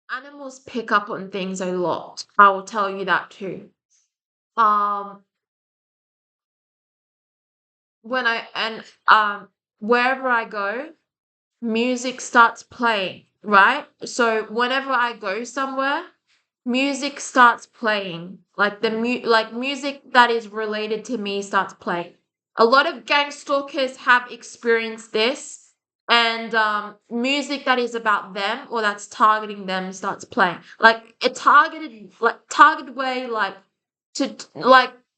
animals pick up on things a lot. I will tell you that too. Um, when I and wherever I go, music starts playing. Right. So whenever I go somewhere, music starts playing. Like music that is related to me starts playing. A lot of gang stalkers have experienced this, and music that is about them or that's targeting them starts playing, like a targeted way, like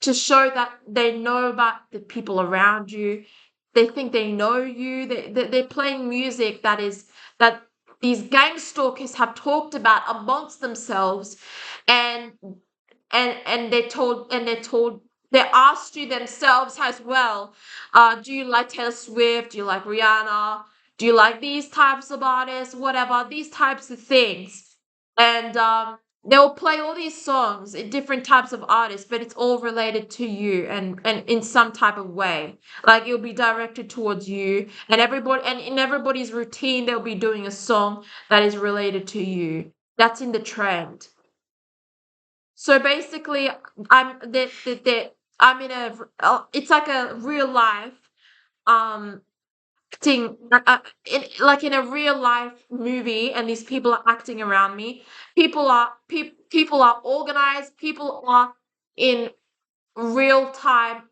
to show that they know about the people around you. They think they know you. They're playing music that these gang stalkers have talked about amongst themselves, and and they're told they asked you themselves as well, do you like Taylor Swift, do you like Rihanna, do you like these types of artists, whatever, these types of things. And they'll play all these songs, different types of artists, but it's all related to you, and in some type of way, like it'll be directed towards you, and everybody, and in everybody's routine they'll be doing a song that is related to you. That's in the trend. So basically, I'm in it's like a real life um acting, like in a real life movie, and these people are acting around me. People are organized. People are in real time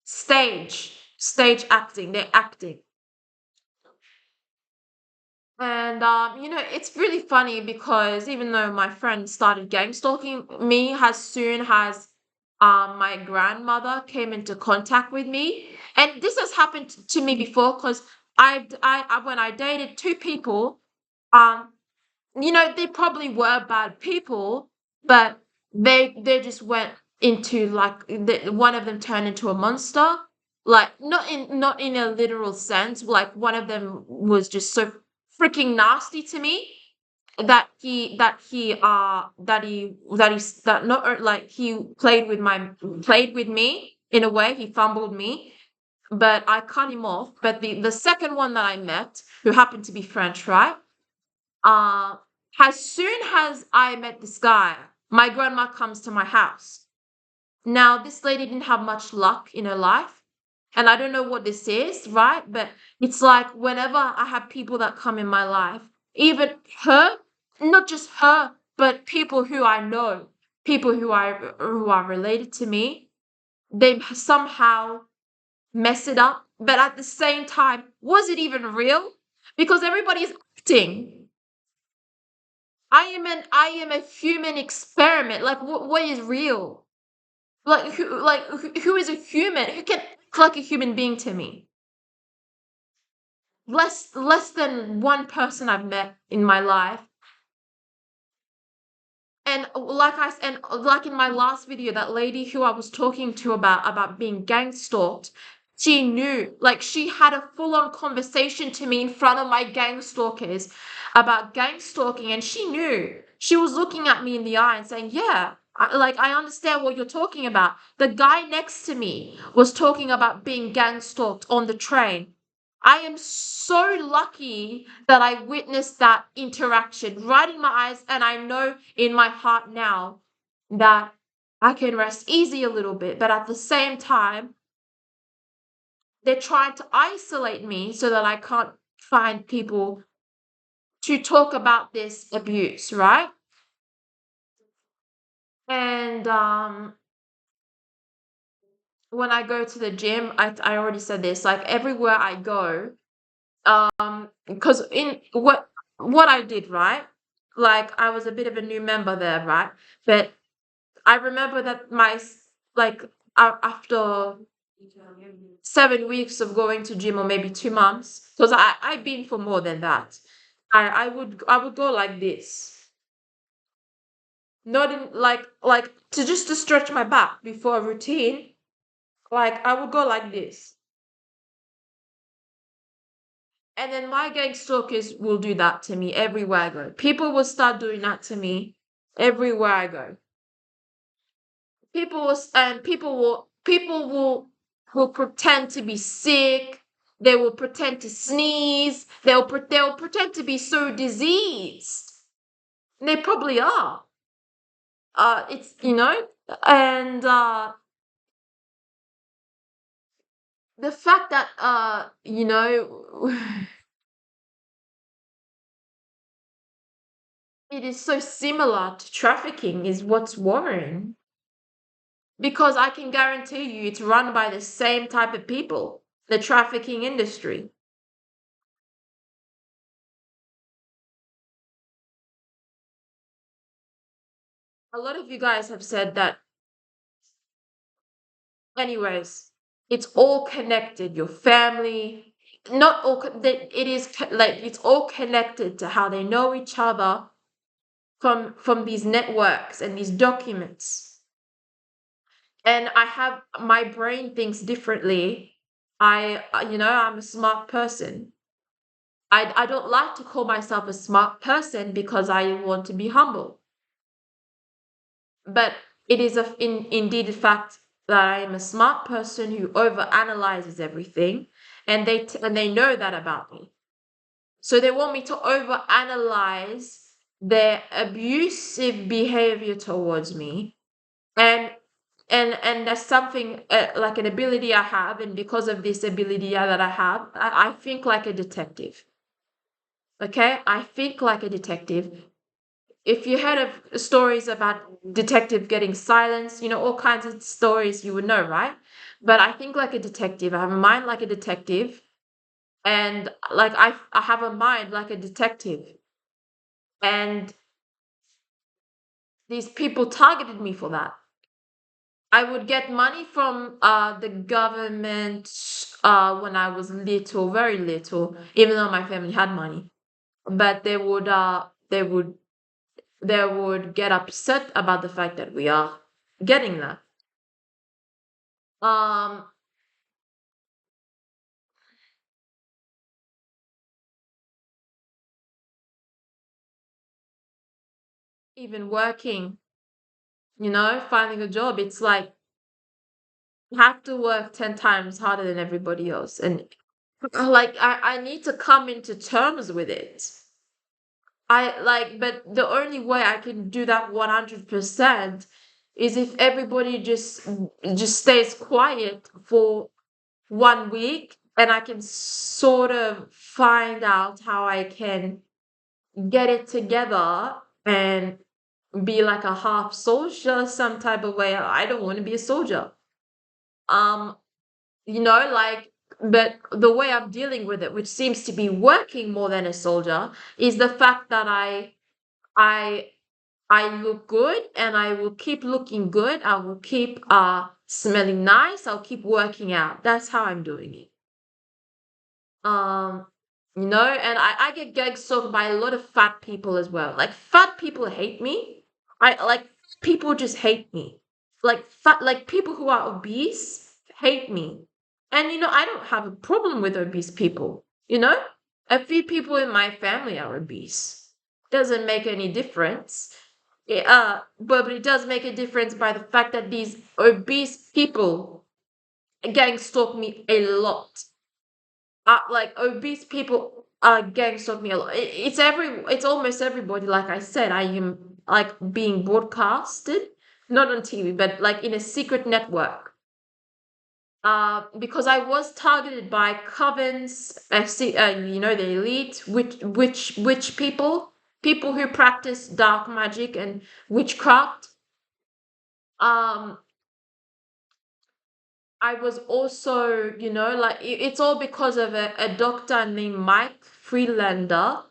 stage acting. They're acting. And it's really funny because even though my friend started gang stalking me as soon as my grandmother came into contact with me, and this has happened to me before because when I dated two people, um, they probably were bad people, but they just went into like one of them turned into a monster. Like not in a literal sense. Like one of them was just so freaking nasty to me that not like he played with me in a way. He fumbled me, but I cut him off. But the second one that I met, who happened to be French, right? Uh, as soon as I met this guy, my grandma comes to my house. Now, this lady didn't have much luck in her life, and I don't know what this is, right? But it's like whenever I have people that come in my life, even her, not just her, but people who I know, people who are related to me, they somehow mess it up. But at the same time, was it even real? Because everybody's acting. I am a human experiment. Like what is real? Who is a human? Who can act like a human being to me? Less than one person I've met in my life. And like in my last video, that lady who I was talking to about being gang stalked, she knew, like she had a full-on conversation to me in front of my gang stalkers about gang stalking, and she knew. She was looking at me in the eye and saying, "Yeah, I understand what you're talking about." The guy next to me was talking about being gang stalked on the train. I am so lucky that I witnessed that interaction right in my eyes, and I know in my heart now that I can rest easy a little bit. But at the same time, they're trying to isolate me so that I can't find people to talk about this abuse, right? And when I go to the gym, I already said this, like everywhere I go, because in what I did, right? Like I was a bit of a new member there, right? But I remember that like after 7 weeks of going to gym, or maybe 2 months, because I've been for more than that. I would go like this, not in like to stretch my back before a routine. Like I would go like this. And then my gang stalkers will do that to me everywhere I go. People will start doing that to me everywhere I go. People will pretend to be sick. They will pretend to sneeze. They'll pretend to be so diseased. And they probably are. It's and the fact that it is so similar to trafficking is what's worrying. because I can guarantee you it's run by the same type of people, the trafficking industry. A lot of you guys have said that. Anyways, it's all connected. Your family, not all, it is like it's all connected to how they know each other from these networks and these documents. And I have my brain thinks differently. I'm a smart person. I don't like to call myself a smart person because I want to be humble. But it is indeed a fact that I am a smart person who overanalyzes everything, and they know that about me. So they want me to overanalyze their abusive behavior towards me, and and that's something like an ability I have, and because of this ability that I have, I think like a detective. Okay, I think like a detective. If you heard of stories about detective getting silenced, all kinds of stories, you would know, right? But I think like a detective. I have a mind like a detective, and like I have a mind like a detective, and these people targeted me for that. I would get money from the government when I was little, very little, even though my family had money. But they would get upset about the fact that we are getting that. Um, Even working, finding a job, it's like you have to work 10 times harder than everybody else. And like I need to come into terms with it. But the only way I can do that 100% is if everybody just stays quiet for 1 week, and I can sort of find out how I can get it together and be like a half soldier some type of way. I don't want to be a soldier. Um, like, but the way I'm dealing with it, which seems to be working more than a soldier, is the fact that I I look good, and I will keep looking good. I will keep smelling nice. I'll keep working out. That's how I'm doing it. Um, and I get gag stalked by a lot of fat people as well. Like fat people hate me. I like people just hate me. Like people who are obese hate me. And I don't have a problem with obese people. A few people in my family are obese. Doesn't make any difference. But it does make a difference by the fact that these obese people gang stalk me a lot. Like obese people gang stalk me a lot. It's almost everybody. Like I said, I am like being broadcasted, not on TV, but like in a secret network. Because I was targeted by covens, the elite, which people who practice dark magic and witchcraft. Um, I was also, like it's all because of a doctor named Mike Freelander.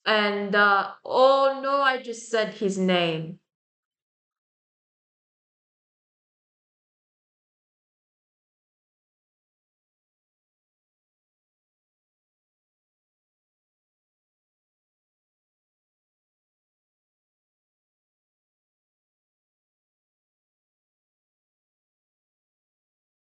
And oh no, I just said his name.